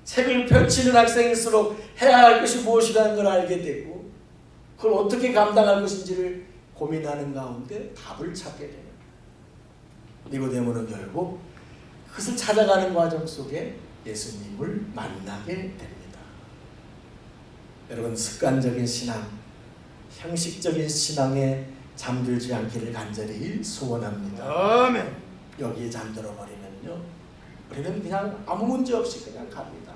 책을 펼치는 학생일수록 해야 할 것이 무엇이라는 걸 알게 되고 그걸 어떻게 감당할 것인지를 고민하는 가운데 답을 찾게 돼요. 니고데모는 결국 그것을 찾아가는 과정 속에 예수님을 만나게 됩니다. 여러분 습관적인 신앙, 형식적인 신앙에 잠들지 않기를 간절히 소원합니다.
아멘.
여기에 잠들어 버리면요 우리는 그냥 아무 문제 없이 그냥 갑니다.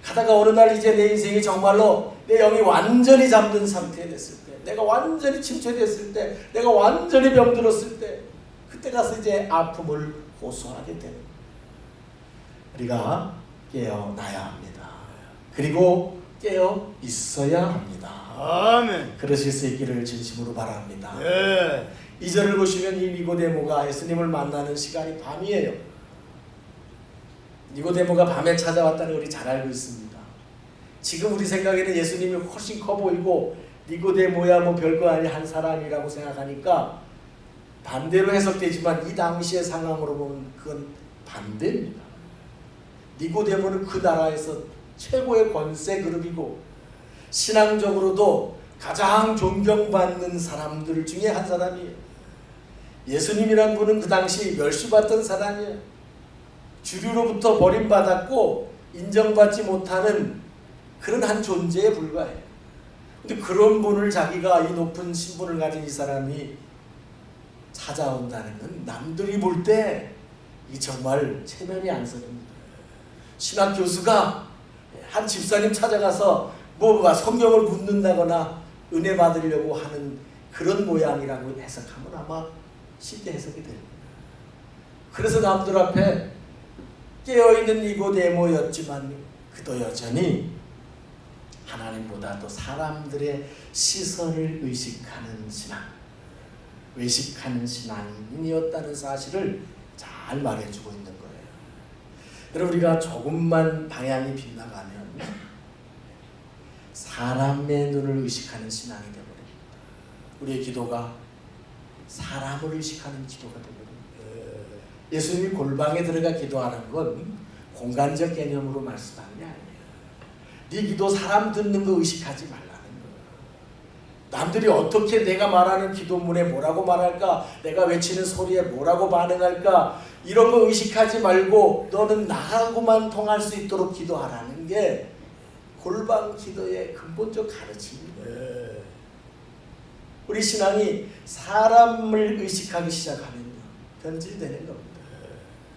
가다가 어느 날 이제 내 인생이 정말로 내 영이 완전히 잠든 상태에 됐을 때, 내가 완전히 침체됐을 때, 내가 완전히 병들었을 때, 그때 가서 이제 아픔을 호소하게 되는 거예요. 우리가 깨어나야 합니다. 그리고 깨어 있어야 합니다.
아멘.
그러실 수 있기를 진심으로 바랍니다.
예.
2절을 보시면 이 니고데모가 예수님을 만나는 시간이 밤이에요. 니고데모가 밤에 찾아왔다는 걸 우리 잘 알고 있습니다. 지금 우리 생각에는 예수님이 훨씬 커 보이고 니고데모야 뭐 별거 아닌 한 사람이라고 생각하니까 반대로 해석되지만 이 당시의 상황으로 보면 그건 반대입니다. 니고데모는 그 나라에서 최고의 권세 그룹이고 신앙적으로도 가장 존경받는 사람들 중에 한 사람이에요. 예수님이란 분은 그 당시 멸시받던 사람이에요. 주류로부터 버림받았고 인정받지 못하는 그런 한 존재에 불과해요. 근데 그런 분을 자기가 이 높은 신분을 가진 이 사람이 찾아온다는 건 남들이 볼 때 이 정말 체면이 안 서립니다. 신학 교수가 한 집사님 찾아가서 뭐가 성경을 묻는다거나 은혜 받으려고 하는 그런 모양이라고 해석하면 아마 쉽게 해석이 됩니다. 그래서 남들 앞에 깨어있는 니고데모였지만 그도 여전히 하나님보다도 사람들의 시선을 의식하는 신앙, 의식하는 신앙인이었다는 사실을 잘 말해주고 있는 거예요. 여러분 우리가 조금만 방향이 빗나가면 사람의 눈을 의식하는 신앙이 되어버립니다. 우리의 기도가 사람을 의식하는 기도가 되어버립니다. 예수님이 골방에 들어가 기도하는 건 공간적 개념으로 말씀하는 게 아니에요. 네 기도 사람 듣는 거 의식하지 말라는 거예요. 남들이 어떻게 내가 말하는 기도문에 뭐라고 말할까, 내가 외치는 소리에 뭐라고 반응할까, 이런 거 의식하지 말고 너는 나하고만 통할 수 있도록 기도하라는 게 골방 기도의 근본적 가르침입니다. 우리 신앙이 사람을 의식하기 시작하면요 변질되는 겁니다.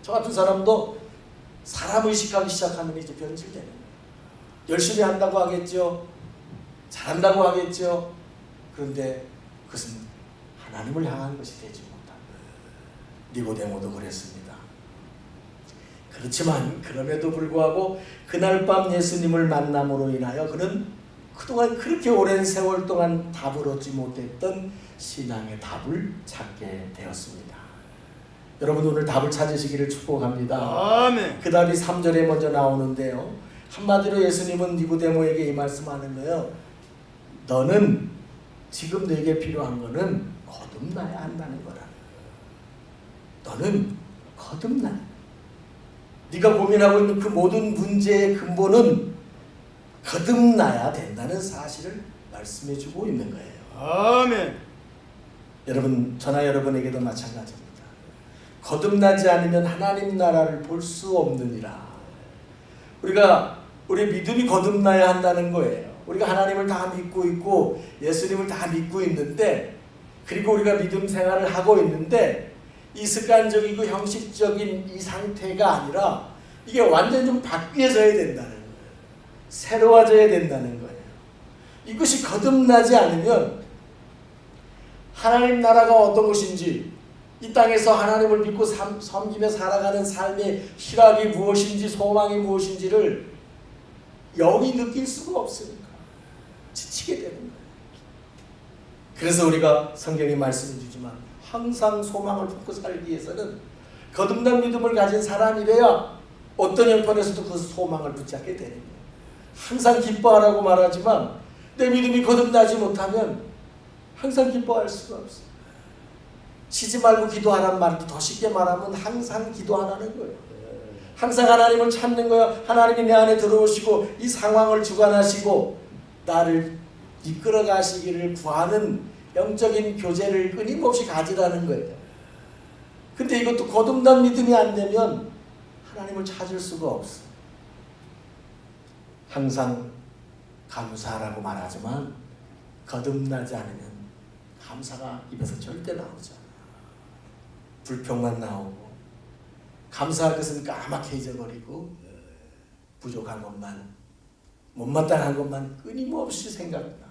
저 같은 사람도 사람 의식하기 시작하면 이제 변질되는 거예요. 열심히 한다고 하겠죠. 잘한다고 하겠죠. 그런데 그것은 하나님을 향한 것이 되지 못합니다. 니고데모도 그랬습니다. 그렇지만 그럼에도 불구하고 그날 밤 예수님을 만남으로 인하여 그는 그동안 그렇게 오랜 세월 동안 답을 얻지 못했던 신앙의 답을 찾게 되었습니다. 여러분 오늘 답을 찾으시기를 축복합니다.
아멘.
그 답이 3절에 먼저 나오는데요. 한마디로 예수님은 니고데모에게 이 말씀하는 거예요. 너는 지금 내게 필요한 거는 거듭나야 한다는 거라. 너는 거듭나. 네가 고민하고 있는 그 모든 문제의 근본은 거듭나야 된다는 사실을 말씀해주고 있는 거예요.
아멘.
여러분, 저나 여러분에게도 마찬가지입니다. 거듭나지 않으면 하나님 나라를 볼 수 없느니라. 우리 믿음이 거듭나야 한다는 거예요. 우리가 하나님을 다 믿고 있고 예수님을 다 믿고 있는데, 그리고 우리가 믿음 생활을 하고 있는데 이 습관적이고 형식적인 이 상태가 아니라 이게 완전히 좀 바뀌어져야 된다는 거예요. 새로워져야 된다는 거예요. 이것이 거듭나지 않으면 하나님 나라가 어떤 것인지, 이 땅에서 하나님을 믿고 섬기며 살아가는 삶의 희락이 무엇인지 소망이 무엇인지를 영이 느낄 수가 없으니까 지치게 되는 거예요. 그래서 우리가 성경이 말씀해 주지만 항상 소망을 품고 살기 위해서는 거듭난 믿음을 가진 사람이래야 어떤 형편에서도 그 소망을 붙잡게 되는 거예요. 항상 기뻐하라고 말하지만 내 믿음이 거듭나지 못하면 항상 기뻐할 수가 없어요. 쉬지 말고 기도하라는 말도 더 쉽게 말하면 항상 기도하라는 거예요. 항상 하나님을 찾는 거예요. 하나님이 내 안에 들어오시고 이 상황을 주관하시고 나를 이끌어 가시기를 구하는 영적인 교제를 끊임없이 가지라는 거예요. 근데 이것도 거듭난 믿음이 안 되면 하나님을 찾을 수가 없어. 항상 감사하라고 말하지만 거듭나지 않으면 감사가 입에서 절대 나오지 않아요. 불평만 나오고 감사할 것은 까맣게 잊어버리고 부족한 것만, 못마땅한 것만 끊임없이 생각나.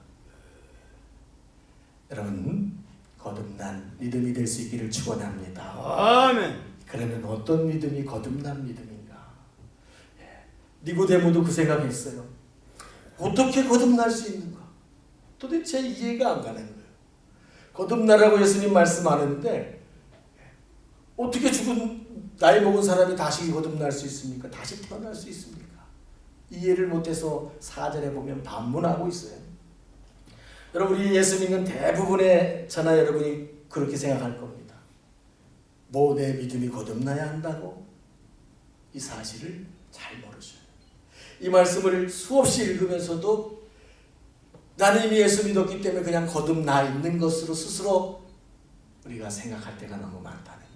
여러분, 거듭난 믿음이 될 수 있기를 축원합니다.
아멘.
그러면 어떤 믿음이 거듭난 믿음인가? 니고데모도 그 생각했어요. 어떻게 거듭날 수 있는가? 도대체 이해가 안 가는 거예요. 거듭나라고 예수님 말씀하는데 어떻게 죽은 나이 먹은 사람이 다시 거듭날 수 있습니까? 다시 태어날 수 있습니까? 이해를 못해서 4절에 보면 반문하고 있어요. 여러분, 우리 예수님은 대부분의 저나 여러분이 그렇게 생각할 겁니다. 뭐 내 믿음이 거듭나야 한다고? 이 사실을 잘 모르셔요. 이 말씀을 수없이 읽으면서도 나는 이미 예수 믿었기 때문에 그냥 거듭나 있는 것으로 스스로 우리가 생각할 때가 너무 많다는 거예요.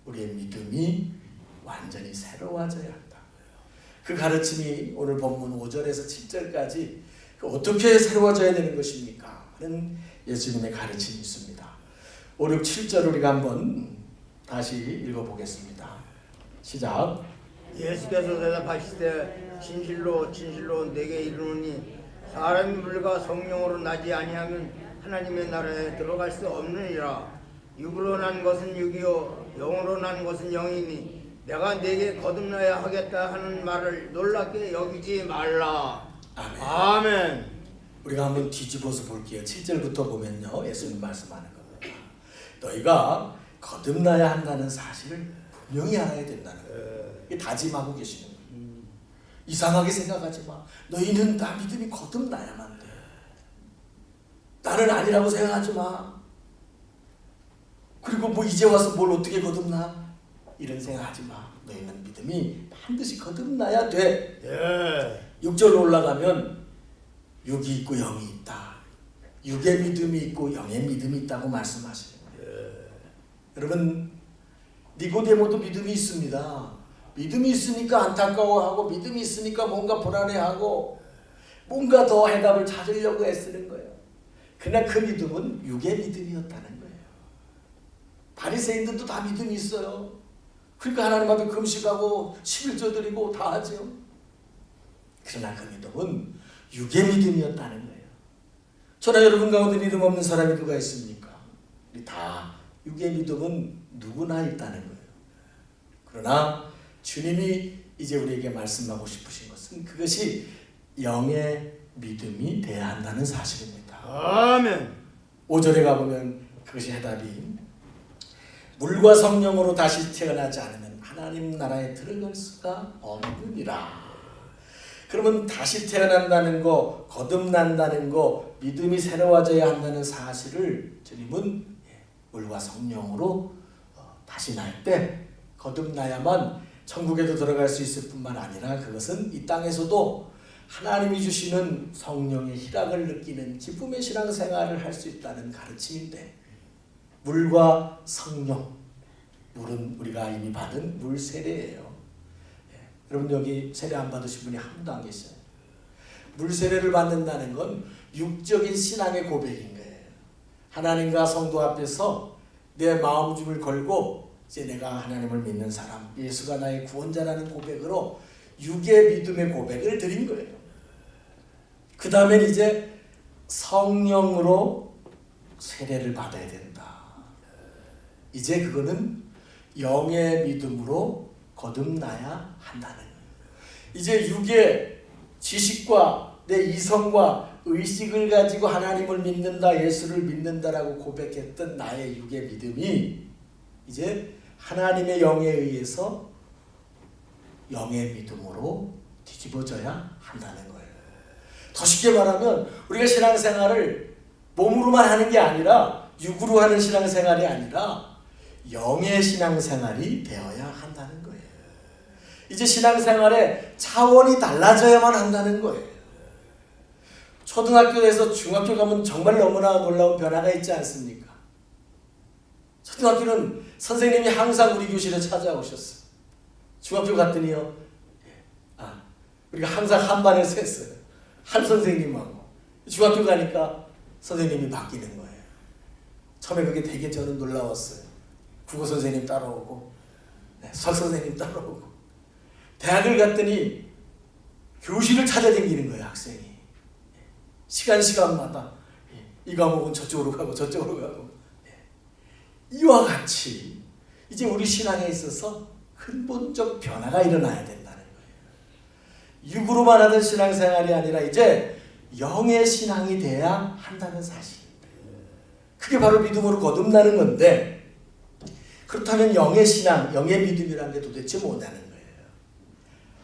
우리의 믿음이 완전히 새로워져야 한다. 그 가르침이 오늘 본문 5절에서 7절까지 어떻게 새로워져야 되는 것입니까? 하는 예수님의 가르침이 있습니다. 5, 6, 7절 우리가 한번 다시 읽어보겠습니다. 시작.
예수께서 대답하시되 진실로 진실로 내게 이르노니 사람이 물과 성령으로 나지 아니하면 하나님의 나라에 들어갈 수 없느니라. 육으로 난 것은 육이요 영으로 난 것은 영이니 내가 네게 거듭나야 하겠다 하는 말을 놀랍게 여기지 말라.
아멘.
아멘.
우리가 한번 뒤집어서 볼게요. 7절부터 보면요, 예수님 말씀하는 겁니다. 너희가 거듭나야 한다는 사실을 분명히 알아야 된다는 거예요. 이게 다짐하고 계시는 거예요. 이상하게 생각하지 마. 너희는 나 믿음이 거듭나야만 돼. 나는 아니라고 생각하지 마. 그리고 뭐 이제 와서 뭘 어떻게 거듭나? 이런 생각하지 마. 너희는 믿음이 반드시 거듭나야 돼.
예.
6절로 올라가면 육이 있고 영이 있다. 육의 믿음이 있고 영의 믿음이 있다고 말씀하시는 거예요. 여러분, 니고데모도 믿음이 있습니다. 믿음이 있으니까 안타까워하고 믿음이 있으니까 뭔가 불안해하고 뭔가 더 해답을 찾으려고 애쓰는 거예요. 그러나 그 믿음은 육의 믿음이었다는 거예요. 바리새인들도 다 믿음이 있어요. 그러니까 하나님 앞에 금식하고 11조 드리고 다 하죠. 그러나 그 믿음은 육의 믿음이었다는 거예요. 저나 여러분 가운데 믿음 없는 사람이 누가 있습니까? 우리 다 육의 믿음은 누구나 있다는 거예요. 그러나 주님이 이제 우리에게 말씀하고 싶으신 것은 그것이 영의 믿음이 돼야 한다는 사실입니다.
아멘.
5절에 가보면 그것이 해답이 물과 성령으로 다시 태어나지 않으면 하나님 나라에 들어갈 수가 없느니라. 그러면 다시 태어난다는 거, 거듭난다는 거, 믿음이 새로워져야 한다는 사실을 주님은 물과 성령으로 다시 날 때 거듭나야만 천국에도 들어갈 수 있을 뿐만 아니라 그것은 이 땅에서도 하나님이 주시는 성령의 희락을 느끼는 기쁨의 신앙생활을 할 수 있다는 가르침인데, 물과 성령, 물은 우리가 이미 받은 물 세례예요. 여러분 여기 세례 안 받으신 분이 한 분도 안 계셔요. 물 세례를 받는다는 건 육적인 신앙의 고백인 거예요. 하나님과 성도 앞에서 내 마음줌을 걸고 이제 내가 하나님을 믿는 사람, 예수가 나의 구원자라는 고백으로 육의 믿음의 고백을 드린 거예요. 그 다음엔 이제 성령으로 세례를 받아야 된다. 이제 그거는 영의 믿음으로 거듭나야 한다는 거예요. 이제 육의 지식과 내 이성과 의식을 가지고 하나님을 믿는다, 예수를 믿는다라고 고백했던 나의 육의 믿음이 이제 하나님의 영에 의해서 영의 믿음으로 뒤집어져야 한다는 거예요. 더 쉽게 말하면 우리가 신앙생활을 몸으로만 하는 게 아니라, 육으로 하는 신앙생활이 아니라 영의 신앙생활이 되어야 한다는 거예요. 이제 신앙생활의 차원이 달라져야만 한다는 거예요. 초등학교에서 중학교 가면 정말 너무나 놀라운 변화가 있지 않습니까? 초등학교는 선생님이 항상 우리 교실에 찾아오셨어요. 중학교 갔더니요, 우리가 항상 한 반에서 했어요. 한 선생님하고. 중학교 가니까 선생님이 바뀌는 거예요. 처음에 그게 되게 저는 놀라웠어요. 국어 선생님 따라오고, 수학 선생님 따라오고. 대학을 갔더니 교실을 찾아다니는 거예요, 학생이. 시간마다 이 과목은 저쪽으로 가고 저쪽으로 가고. 이와 같이 이제 우리 신앙에 있어서 근본적 변화가 일어나야 된다는 거예요. 육으로만 하던 신앙생활이 아니라 이제 영의 신앙이 돼야 한다는 사실입니다. 그게 바로 믿음으로 거듭나는 건데, 그렇다면 영의 신앙, 영의 믿음이라는 게 도대체 뭐냐는 거예요.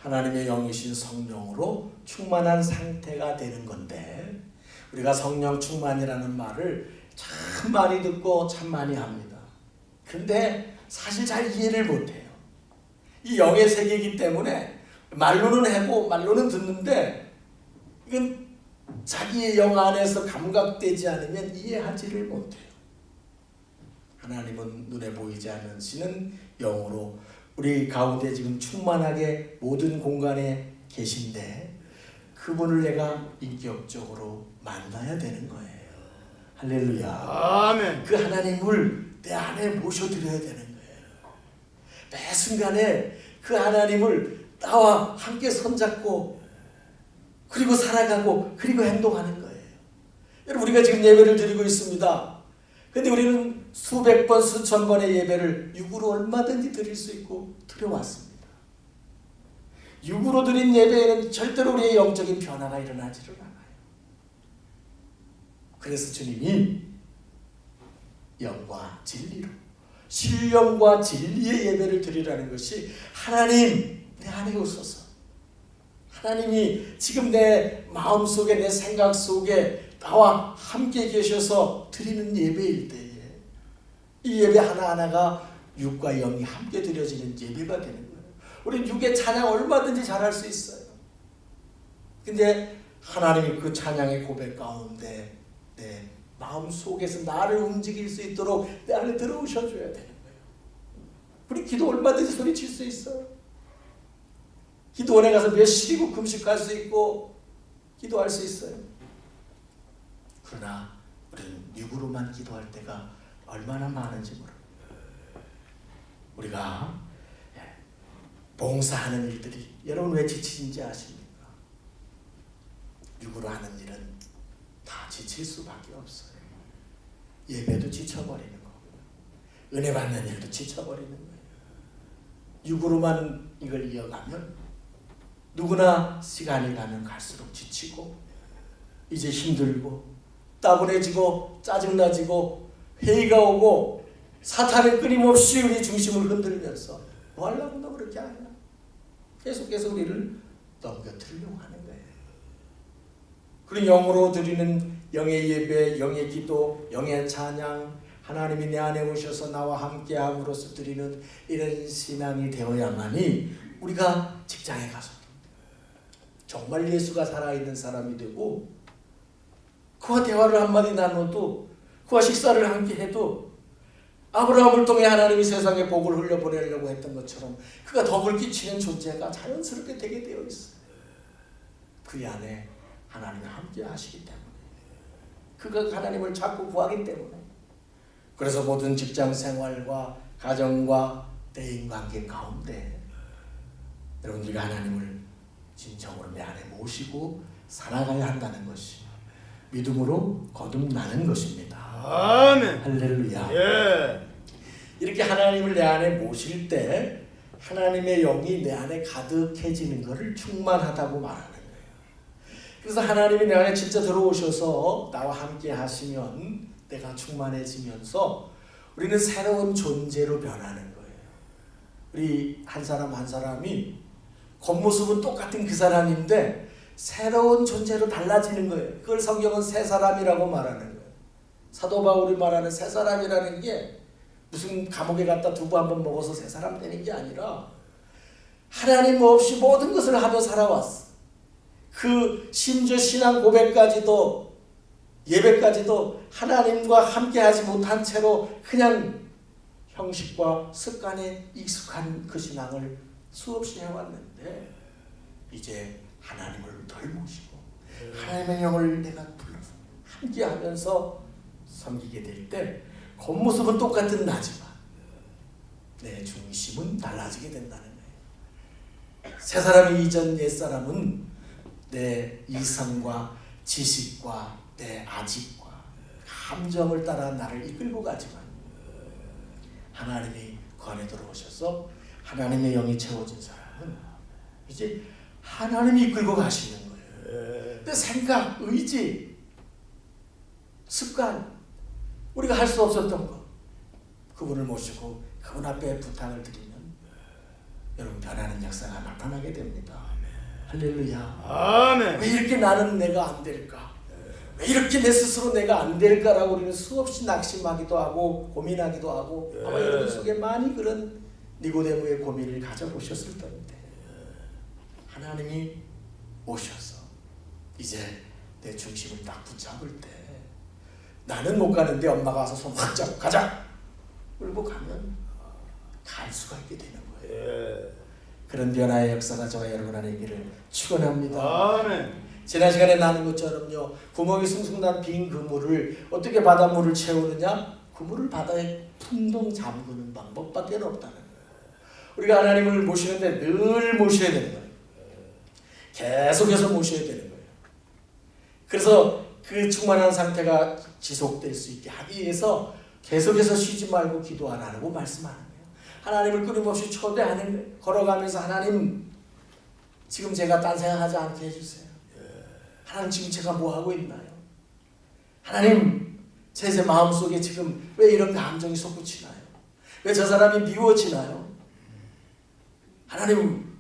하나님의 영이신 성령으로 충만한 상태가 되는 건데, 우리가 성령 충만이라는 말을 참 많이 듣고 참 많이 합니다. 근데 사실 잘 이해를 못해요. 이 영의 세계이기 때문에 말로는 하고 말로는 듣는데, 이건 자기의 영 안에서 감각되지 않으면 이해하지를 못해요. 하나님은 눈에 보이지 않으시는 영으로 우리 가운데 지금 충만하게 모든 공간에 계신데, 그분을 내가 인격적으로 만나야 되는 거예요. 할렐루야.
아멘.
그 하나님을 내 안에 모셔드려야 되는 거예요. 매 순간에 그 하나님을 나와 함께 손잡고, 그리고 살아가고, 그리고 행동하는 거예요. 여러분, 우리가 지금 예배를 드리고 있습니다. 근데 우리는 수백 번, 수천 번의 예배를 육으로 얼마든지 드릴 수 있고 드려왔습니다. 육으로 드린 예배에는 절대로 우리의 영적인 변화가 일어나지를 않아요. 그래서 주님이 영과 진리로, 신령과 진리의 예배를 드리라는 것이, 하나님 내 안에 오소서, 하나님이 지금 내 마음속에, 내 생각 속에 나와 함께 계셔서 드리는 예배일 때에 이 예배 하나하나가 육과 영이 함께 드려지는 예배가 되는 거예요. 우리 육의 찬양 얼마든지 잘할 수 있어요. 근데 하나님이 그 찬양의 고백 가운데 내 마음속에서 나를 움직일 수 있도록 내 안에 들어오셔줘야 되는 거예요. 우리 기도 얼마든지 소리칠 수 있어요. 기도원에 가서 몇시고 금식할 수 있고 기도할 수 있어요. 그러나 우리는 육으로만 기도할 때가 얼마나 많은지 모릅니다. 우리가 봉사하는 일들이, 여러분 왜 지치는지 아십니까? 육으로 하는 일은 다 지칠 수밖에 없어요. 예배도 지쳐버리는 거고요. 은혜 받는 일도 지쳐버리는 거예요. 육으로만 이걸 이어가면 누구나 시간이 가면 갈수록 지치고, 이제 힘들고 따분해지고 짜증나지고 회의가 오고, 사탄은 끊임없이 우리 중심을 흔들면서 뭐 하려고 너 그렇게 하냐, 계속해서 우리를 넘겨뜨리려고 하는 거예요. 그리고 영으로 드리는 영의 예배, 영의 기도, 영의 찬양, 하나님이 내 안에 오셔서 나와 함께 함으로써 드리는 이런 신앙이 되어야만이 우리가 직장에 가서 정말 예수가 살아있는 사람이 되고 그와 대화를 한마디 나눠도 그와 식사를 함께 해도 아브라함을 통해 하나님이 세상에 복을 흘려보내려고 했던 것처럼 그가 덕을 끼치는 존재가 자연스럽게 되게 되어 있어요. 그 안에 하나님이 함께 하시기 때문에 그가 하나님을 자꾸 구하기 때문에 그래서 모든 직장 생활과 가정과 대인관계 가운데 여러분들이 하나님을 진정으로 내 안에 모시고 살아가야 한다는 것이 믿음으로 거듭나는 것입니다.
아멘.
할렐루야.
예.
이렇게 하나님을 내 안에 모실 때 하나님의 영이 내 안에 가득해지는 것을 충만하다고 말하는 거예요. 그래서 하나님이 내 안에 진짜 들어오셔서 나와 함께 하시면 내가 충만해지면서 우리는 새로운 존재로 변하는 거예요. 우리 한 사람 한 사람이 겉모습은 똑같은 그 사람인데 새로운 존재로 달라지는 거예요. 그걸 성경은 새 사람이라고 말하는 거예요. 사도 바울이 말하는 새 사람이라는 게 무슨 감옥에 갔다 두부 한 번 먹어서 새 사람 되는 게 아니라 하나님 없이 모든 것을 하며 살아왔어. 그 심지어 신앙 고백까지도 예배까지도 하나님과 함께하지 못한 채로 그냥 형식과 습관에 익숙한 그 신앙을 수없이 해왔는데 이제 하나님을 덜 모시고 하나님의 영을 내가 불러서 함께하면서 섬기게 될 때 겉모습은 똑같은 나지만 내 중심은 달라지게 된다는 거예요. 새 사람이 이전 옛 사람은 내 이성과 지식과 내 아집과 감정을 따라 나를 이끌고 가지만 하나님이 그 안에 들어오셔서 하나님의 영이 채워진 사람은 이제 하나님이 이끌고 가시는 거예요. 내 생각, 의지, 습관, 우리가 할 수 없었던 것 그분을 모시고 그분 앞에 부탁을 드리면 여러분 변하는 역사가 나타나게 됩니다. 할렐루야.
아멘.
왜 이렇게 나는 내가 안 될까? 왜 이렇게 내 스스로 내가 안 될까라고 우리는 수없이 낙심하기도 하고 고민하기도 하고 아마 여러분 속에 많이 그런 니고데모의 고민을 가져보셨을 텐데 하나님이 오셔서 이제 내 중심을 딱 붙잡을 때 나는 못 가는데 엄마가 와서 손 확 잡고 가자 끌고 가면 갈 수가 있게 되는 거예요. 그런 변화의 역사가 저와 여러분 안에 있기를 축원합니다.
아멘.
지난 시간에 나눈 것처럼요 구멍이 숭숭 난 빈 그물을 어떻게 바닷물을 채우느냐? 그물을 바다에 풍덩 잠그는 방법밖에 없다는 거예요. 우리가 하나님을 모시는데 늘 모셔야 되는 거예요. 계속해서 모셔야 되는 거예요. 그래서 그 충만한 상태가 지속될 수 있게 하기 위해서 계속해서 쉬지 말고 기도 안 하라고 말씀하는 거예요. 하나님을 끊임없이 초대하는 거예요. 걸어가면서 하나님 지금 제가 딴 생각하지 않게 해주세요. 하나님 지금 제가 뭐 하고 있나요? 하나님 제 마음속에 지금 왜 이런 감정이 솟구치나요? 왜 저 사람이 미워지나요? 하나님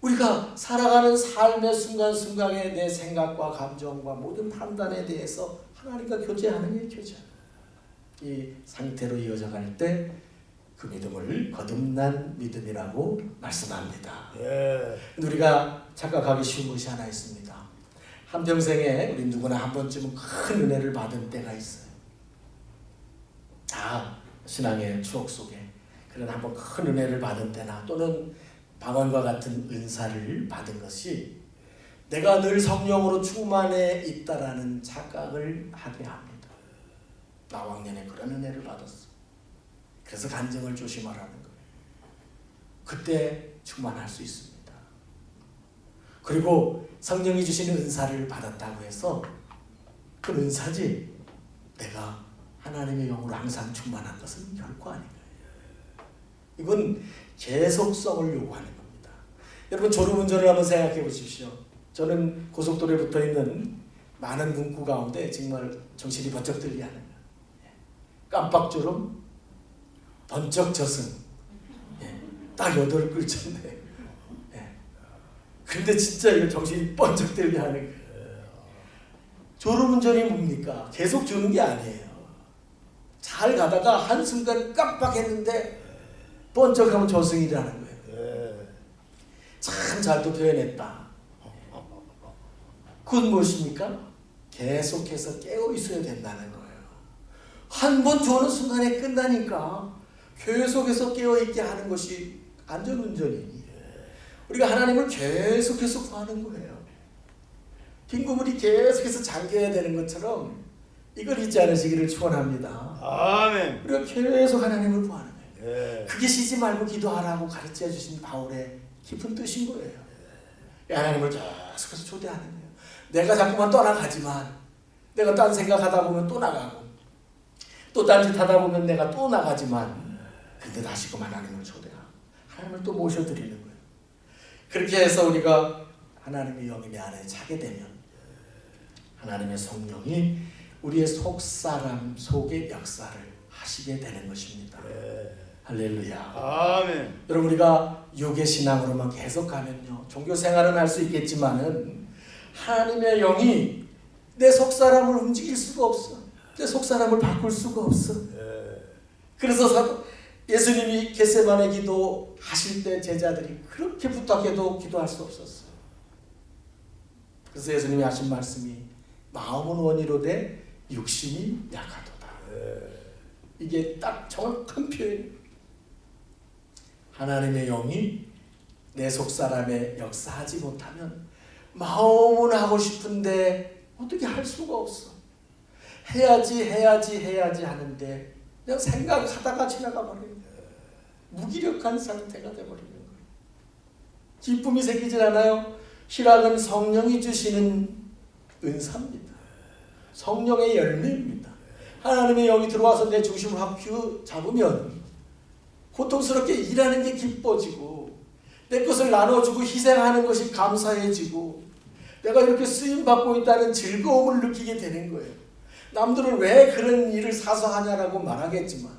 우리가 살아가는 삶의 순간순간에 내 생각과 감정과 모든 판단에 대해서 하나님과 교제하는 게 교제. 이 상태로 이어져 갈 때 그 믿음을 거듭난 믿음이라고 말씀합니다. 우리가 착각하기 쉬운 것이 하나 있습니다. 한평생에 우리 누구나 한 번쯤은 큰 은혜를 받은 때가 있어요. 다 신앙의 추억 속에 그런 한 번 큰 은혜를 받은 때나 또는 방언과 같은 은사를 받은 것이 내가 늘 성령으로 충만해 있다라는 착각을 하게 합니다. 나 왕년에 그런 은혜를 받았어. 그래서 간증을 조심하라는 거예요. 그때 충만할 수 있습니다. 그리고 성령이 주시는 은사를 받았다고 해서 그 은사지 내가 하나님의 영으로 항상 충만한 것은 결코 아닌 거예요. 이건 계속성을 요구하는 겁니다. 여러분 졸음운전을 한번 생각해 보십시오. 저는 고속도로에 붙어 있는 많은 문구 가운데 정말 정신이 번쩍 들게 하는 거예요. 깜빡 졸음, 번쩍 저승, 딱 8글자인데 근데 진짜 이거 정신이 번쩍 들게 하는 거예요. 졸음운전이 뭡니까? 계속 주는 게 아니에요. 잘 가다가 한순간 깜빡했는데 번쩍하면 저승이라는 거예요. 참 잘 또 표현했다. 그건 무엇입니까? 계속해서 깨어 있어야 된다는 거예요. 한 번 주는 순간에 끝나니까 계속해서 깨어 있게 하는 것이 안전운전이니 우리가 하나님을 계속해서 구하는 거예요. 빈 구물이 계속해서 잠겨야 되는 것처럼 이걸 잊지 않으시기를 축원합니다.
아멘.
우리가 계속 하나님을 구하는 거예요.
예.
크게 쉬지 말고 기도하라고 가르쳐 주신 바울의 깊은 뜻인 거예요. 하나님을 계속해서 초대하는 거예요. 내가 자꾸만 떠나가지만 내가 딴 생각하다 보면 또 나가고 또 딴짓 하다 보면 내가 또 나가지만 근데 다시금 하나님을 초대하고 하나님을 또 모셔드리는 거예요. 그렇게 해서 우리가 하나님의 영이 내 안에 차게 되면 하나님의 성령이 우리의 속사람 속의 역사를 하시게 되는 것입니다. 할렐루야.
아멘.
여러분 우리가 육의 신앙으로만 계속 가면요 종교 생활은 할 수 있겠지만은 하나님의 영이 내 속사람을 움직일 수가 없어. 내 속사람을 바꿀 수가 없어. 그래서 예수님이 겟세마네 기도 하실 때 제자들이 그렇게 부탁해도 기도할 수 없었어요. 그래서 예수님이 하신 말씀이 마음은 원이로되 육신이 약하도다. 이게 딱 정확한 표현이에요. 하나님의 영이 내 속사람에 역사하지 못하면 마음은 하고 싶은데 어떻게 할 수가 없어. 해야지 하는데 그냥 생각하다가 지나가 버리는 거예요. 무기력한 상태가 돼버리는 거예요. 기쁨이 생기질 않아요. 희락은 성령이 주시는 은사입니다. 성령의 열매입니다. 하나님의 영이 들어와서 내 중심을 확 잡으면 고통스럽게 일하는 게 기뻐지고 내 것을 나눠주고 희생하는 것이 감사해지고 내가 이렇게 쓰임받고 있다는 즐거움을 느끼게 되는 거예요. 남들은 왜 그런 일을 사서 하냐라고 말하겠지만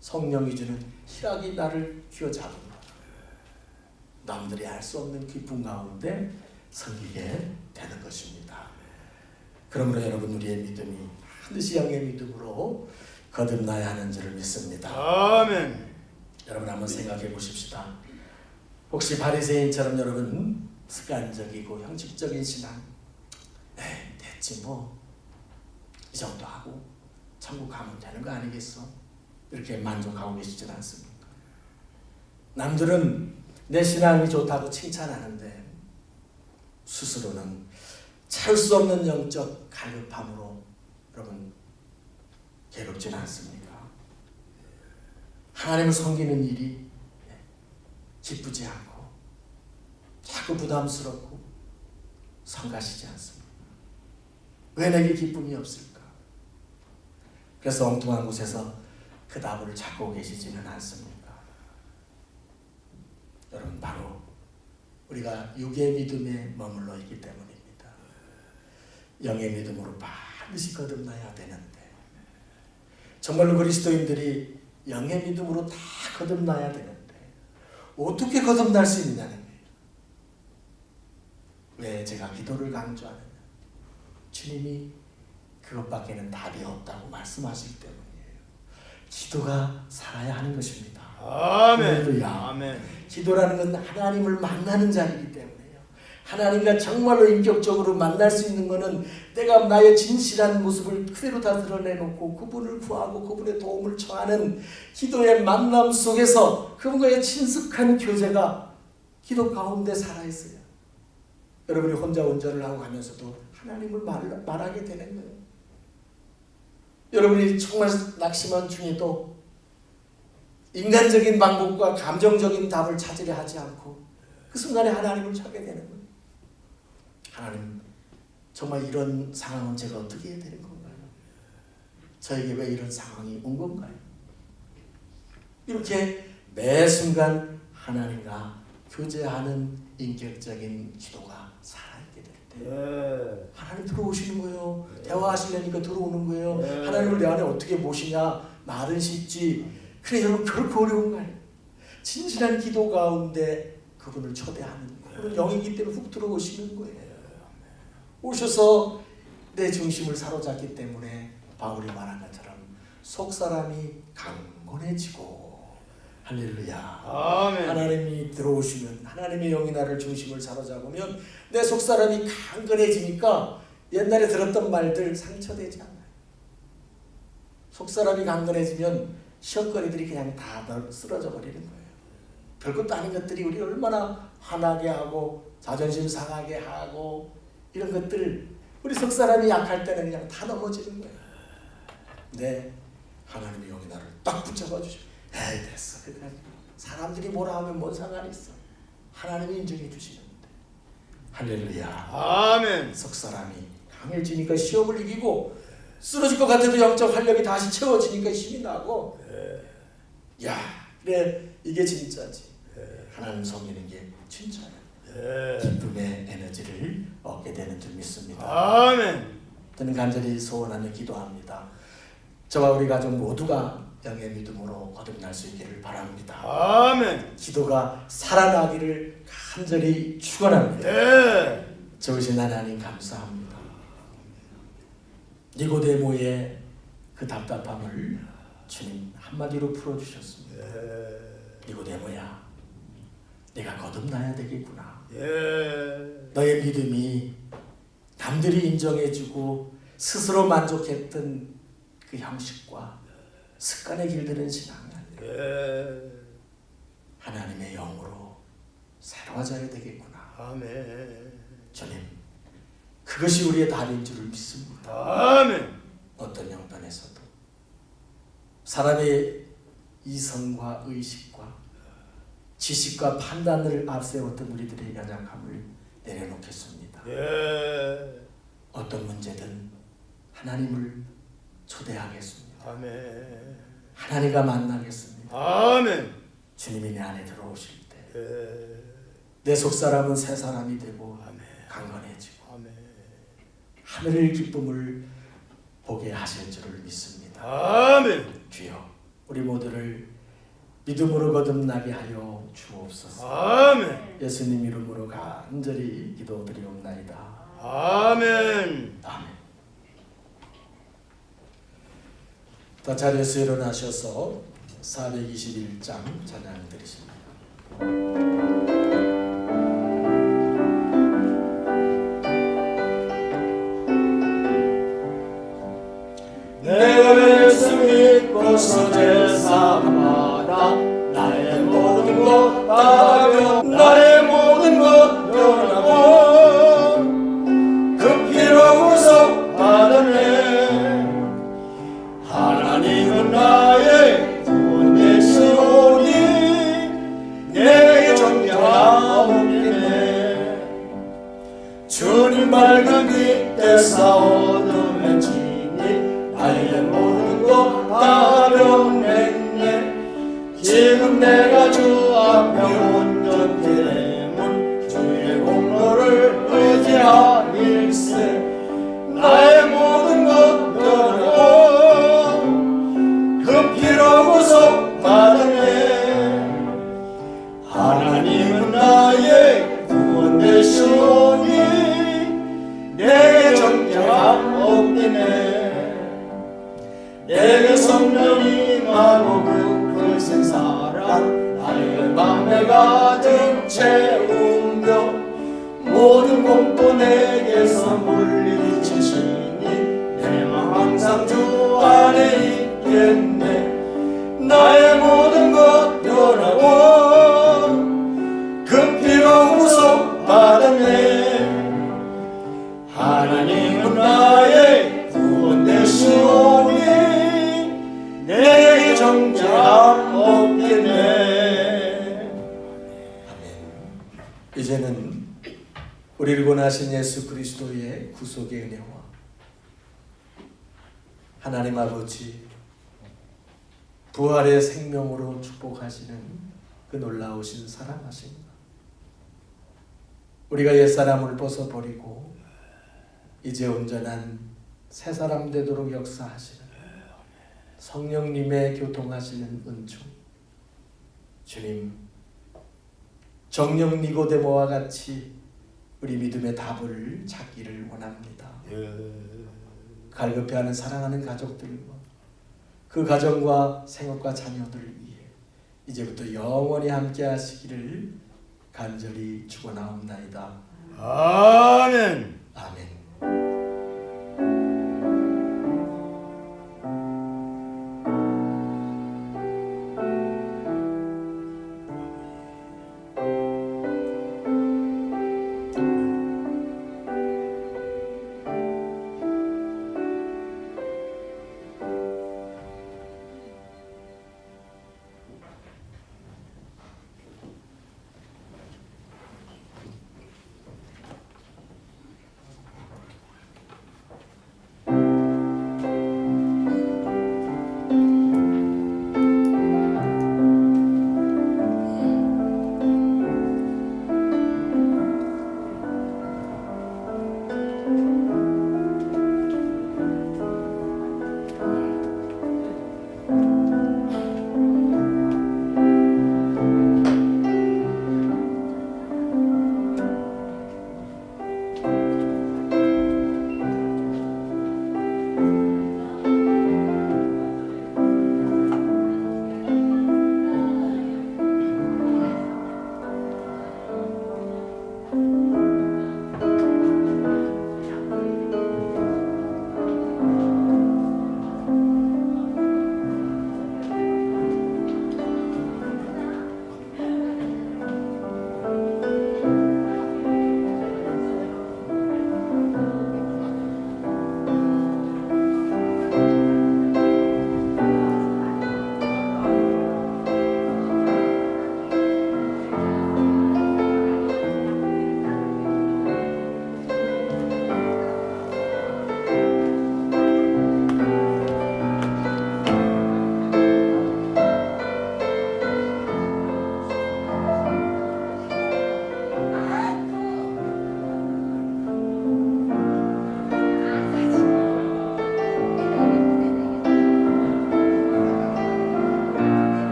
성령이 주는 희락이 나를 쥐어잡은 거예요. 남들이 알 수 없는 기쁨 가운데 섬기게 되는 것입니다. 그러므로 여러분 우리의 믿음이 반드시 영의 믿음으로 거듭나야 하는 줄을 믿습니다.
아멘.
여러분 한번 생각해 보십시다. 혹시 바리새인처럼 여러분 습관적이고 형식적인 신앙 됐지 뭐 이 정도 하고 천국 가면 되는 거 아니겠어? 이렇게 만족하고 계시진 않습니까? 남들은 내 신앙이 좋다고 칭찬하는데 스스로는 채울 수 없는 영적 갈급함으로 여러분 괴롭진 않습니까? 하나님을 섬기는 일이 기쁘지 않고 자꾸 부담스럽고 성가시지 않습니다. 왜 내게 기쁨이 없을까? 그래서 엉뚱한 곳에서 그 답을 찾고 계시지는 않습니까? 여러분 바로 우리가 육의 믿음에 머물러 있기 때문입니다. 영의 믿음으로 반드시 거듭나야 되는데 정말로 그리스도인들이 영의 믿음으로 다 거듭나야 되는데 어떻게 거듭날 수 있느냐는 거예요. 왜 제가 기도를 강조하느냐? 주님이 그것밖에는 답이 없다고 말씀하시기 때문이에요. 기도가 살아야 하는 것입니다.
아멘.
할렐루야.
아멘.
기도라는 건 하나님을 만나는 자리이기 때문에요. 하나님과 정말로 인격적으로 만날 수 있는 것은 내가 나의 진실한 모습을 그대로 다 드러내놓고 그분을 구하고 그분의 도움을 청하는 기도의 만남 속에서 그분과의 친숙한 교제가 기도 가운데 살아있어요. 여러분이 혼자 운전을 하고 가면서도 하나님을 말하게 되는 거예요. 여러분이 정말 낙심한 중에도 인간적인 방법과 감정적인 답을 찾으려 하지 않고 그 순간에 하나님을 찾게 되는 거예요. 하나님, 정말 이런 상황은 제가 어떻게 해야 되는 건가요? 저에게 왜 이런 상황이 온 건가요? 이렇게 매 순간 하나님과 교제하는 인격적인 기도가 살아있게 될 때 하나님 들어오시는 거예요. 대화하시려니까 들어오는 거예요. 하나님을 내 안에 어떻게 모시냐? 말은 쉽지. 그래 여러분 결코 어려운 거 아니에요. 진실한 기도 가운데 그분을 초대하는 그분은 영이기 때문에 훅 들어오시는 거예요. 오셔서 내 중심을 사로잡기 때문에 바울이 말한 것처럼 속사람이 강건해지고. 할렐루야.
아멘.
하나님이 들어오시면, 하나님의 영이 나를 중심을 사로잡으면 내 속사람이 강건해지니까 옛날에 들었던 말들 상처되지 않아요. 속사람이 강건해지면 시험거리들이 그냥 다 쓰러져 버리는 거예요. 별것도 아닌 것들이 우리 얼마나 화나게 하고 자존심 상하게 하고 이런 것들, 우리 속사람이 약할 때는 그냥 다 넘어지는 거예요. 네, 하나님의 영이 나를 딱 붙잡아 주시고, 에이 됐어, 사람들이 뭐라 하면 뭔 상관이 있어. 하나님이 인정해 주시는데. 할렐루야.
아멘.
속사람이 강해지니까 시험을 이기고, 쓰러질 것 같아도 영적 활력이 다시 채워지니까 힘이 나고. 야, 그래, 이게 진짜지. 하나님 섬기는 게 진짜야. 기쁨의 에너지를 얻게 되는 줄 믿습니다.
아멘.
저는 간절히 소원하며 기도합니다. 저와 우리 가족 모두가 영의 믿음으로 거듭날 수 있기를 바랍니다.
아멘.
기도가 살아나기를 간절히 축원합니다.
예.
좋으신 하나님 감사합니다. 니고데모의 그 답답함을 주님 한마디로 풀어주셨습니다. 니고데모야, 내가 거듭나야 되겠구나.
예.
너의 믿음이 남들이 인정해주고 스스로 만족했던 그 형식과 습관의 길들은 신앙이 아니라
예.
하나님의 영으로 새로워져야 되겠구나.
아멘.
주님, 그것이 우리의 답인 줄을 믿습니다.
아멘.
어떤 형편에서도 사람의 이성과 의식과 지식과 판단을 앞세웠던 우리들의 연약함을 내려놓겠습니다.
예.
어떤 문제든 하나님을 초대하겠습니다.
아멘.
하나님과 만나겠습니다.
아멘.
주님이 내 안에 들어오실 때 내
예.
속사람은 새 사람이 되고
아멘.
강건해지고
아멘.
하늘의 기쁨을 보게 하실 줄을 믿습니다.
아멘.
주여, 우리 모두를 믿음으로 거듭나게 하여 주옵소서.
아멘.
예수님 이름으로 간절히 기도드리옵나이다.
아멘.
아멘. 더 자리에서 일어나셔서 421장 찬양 드리십니다. 내가 예수 믿고서 제사마다 나의 모든 것 다 나의 모든 것 변하고 그 피로 구속 받았네. 하나님은 나의 구원 되시오니 내게 정죄하옵기네. 주님 밝은 빛 대사 어둠에 지니 나의 모든 것 다 변했네. 지금 내가 주 앞에 온전히 되면 주의 공로를 의지하일세. 나의 모든 것 변하고 그 피로 구속 받았네. 하나님은 나의 구원 되시오니 내게 정죄함 없기네. 내게 성령이 임하고 그 생사랑 나의 맘에 가득 채우며 모든 공포 내게서 물리치시니 내 맘 항상 주 안에 있겠네. 나의 모든 것 변하고 그 피로 구속 받았네. 하나님은 나의 구원 되시오니 내게 정죄함 없겠네. 아멘. 이제는 우리를 구원하신 예수 그리스도의 구속의 은혜와 하나님 아버지 부활의 생명으로 축복하시는 그 놀라우신 사랑하심과 우리가 옛사람을 벗어버리고 이제 온전한 새사람 되도록 역사하시는 성령님의 교통하시는 은총, 주님 정령 니고데모와 같이 우리 믿음의 답을 찾기를 원합니다. 갈급해하는 사랑하는 가족들과 그 가정과 생업과 자녀들을 위해 이제부터 영원히 함께 하시기를 간절히 축원하옵나이다.
아멘.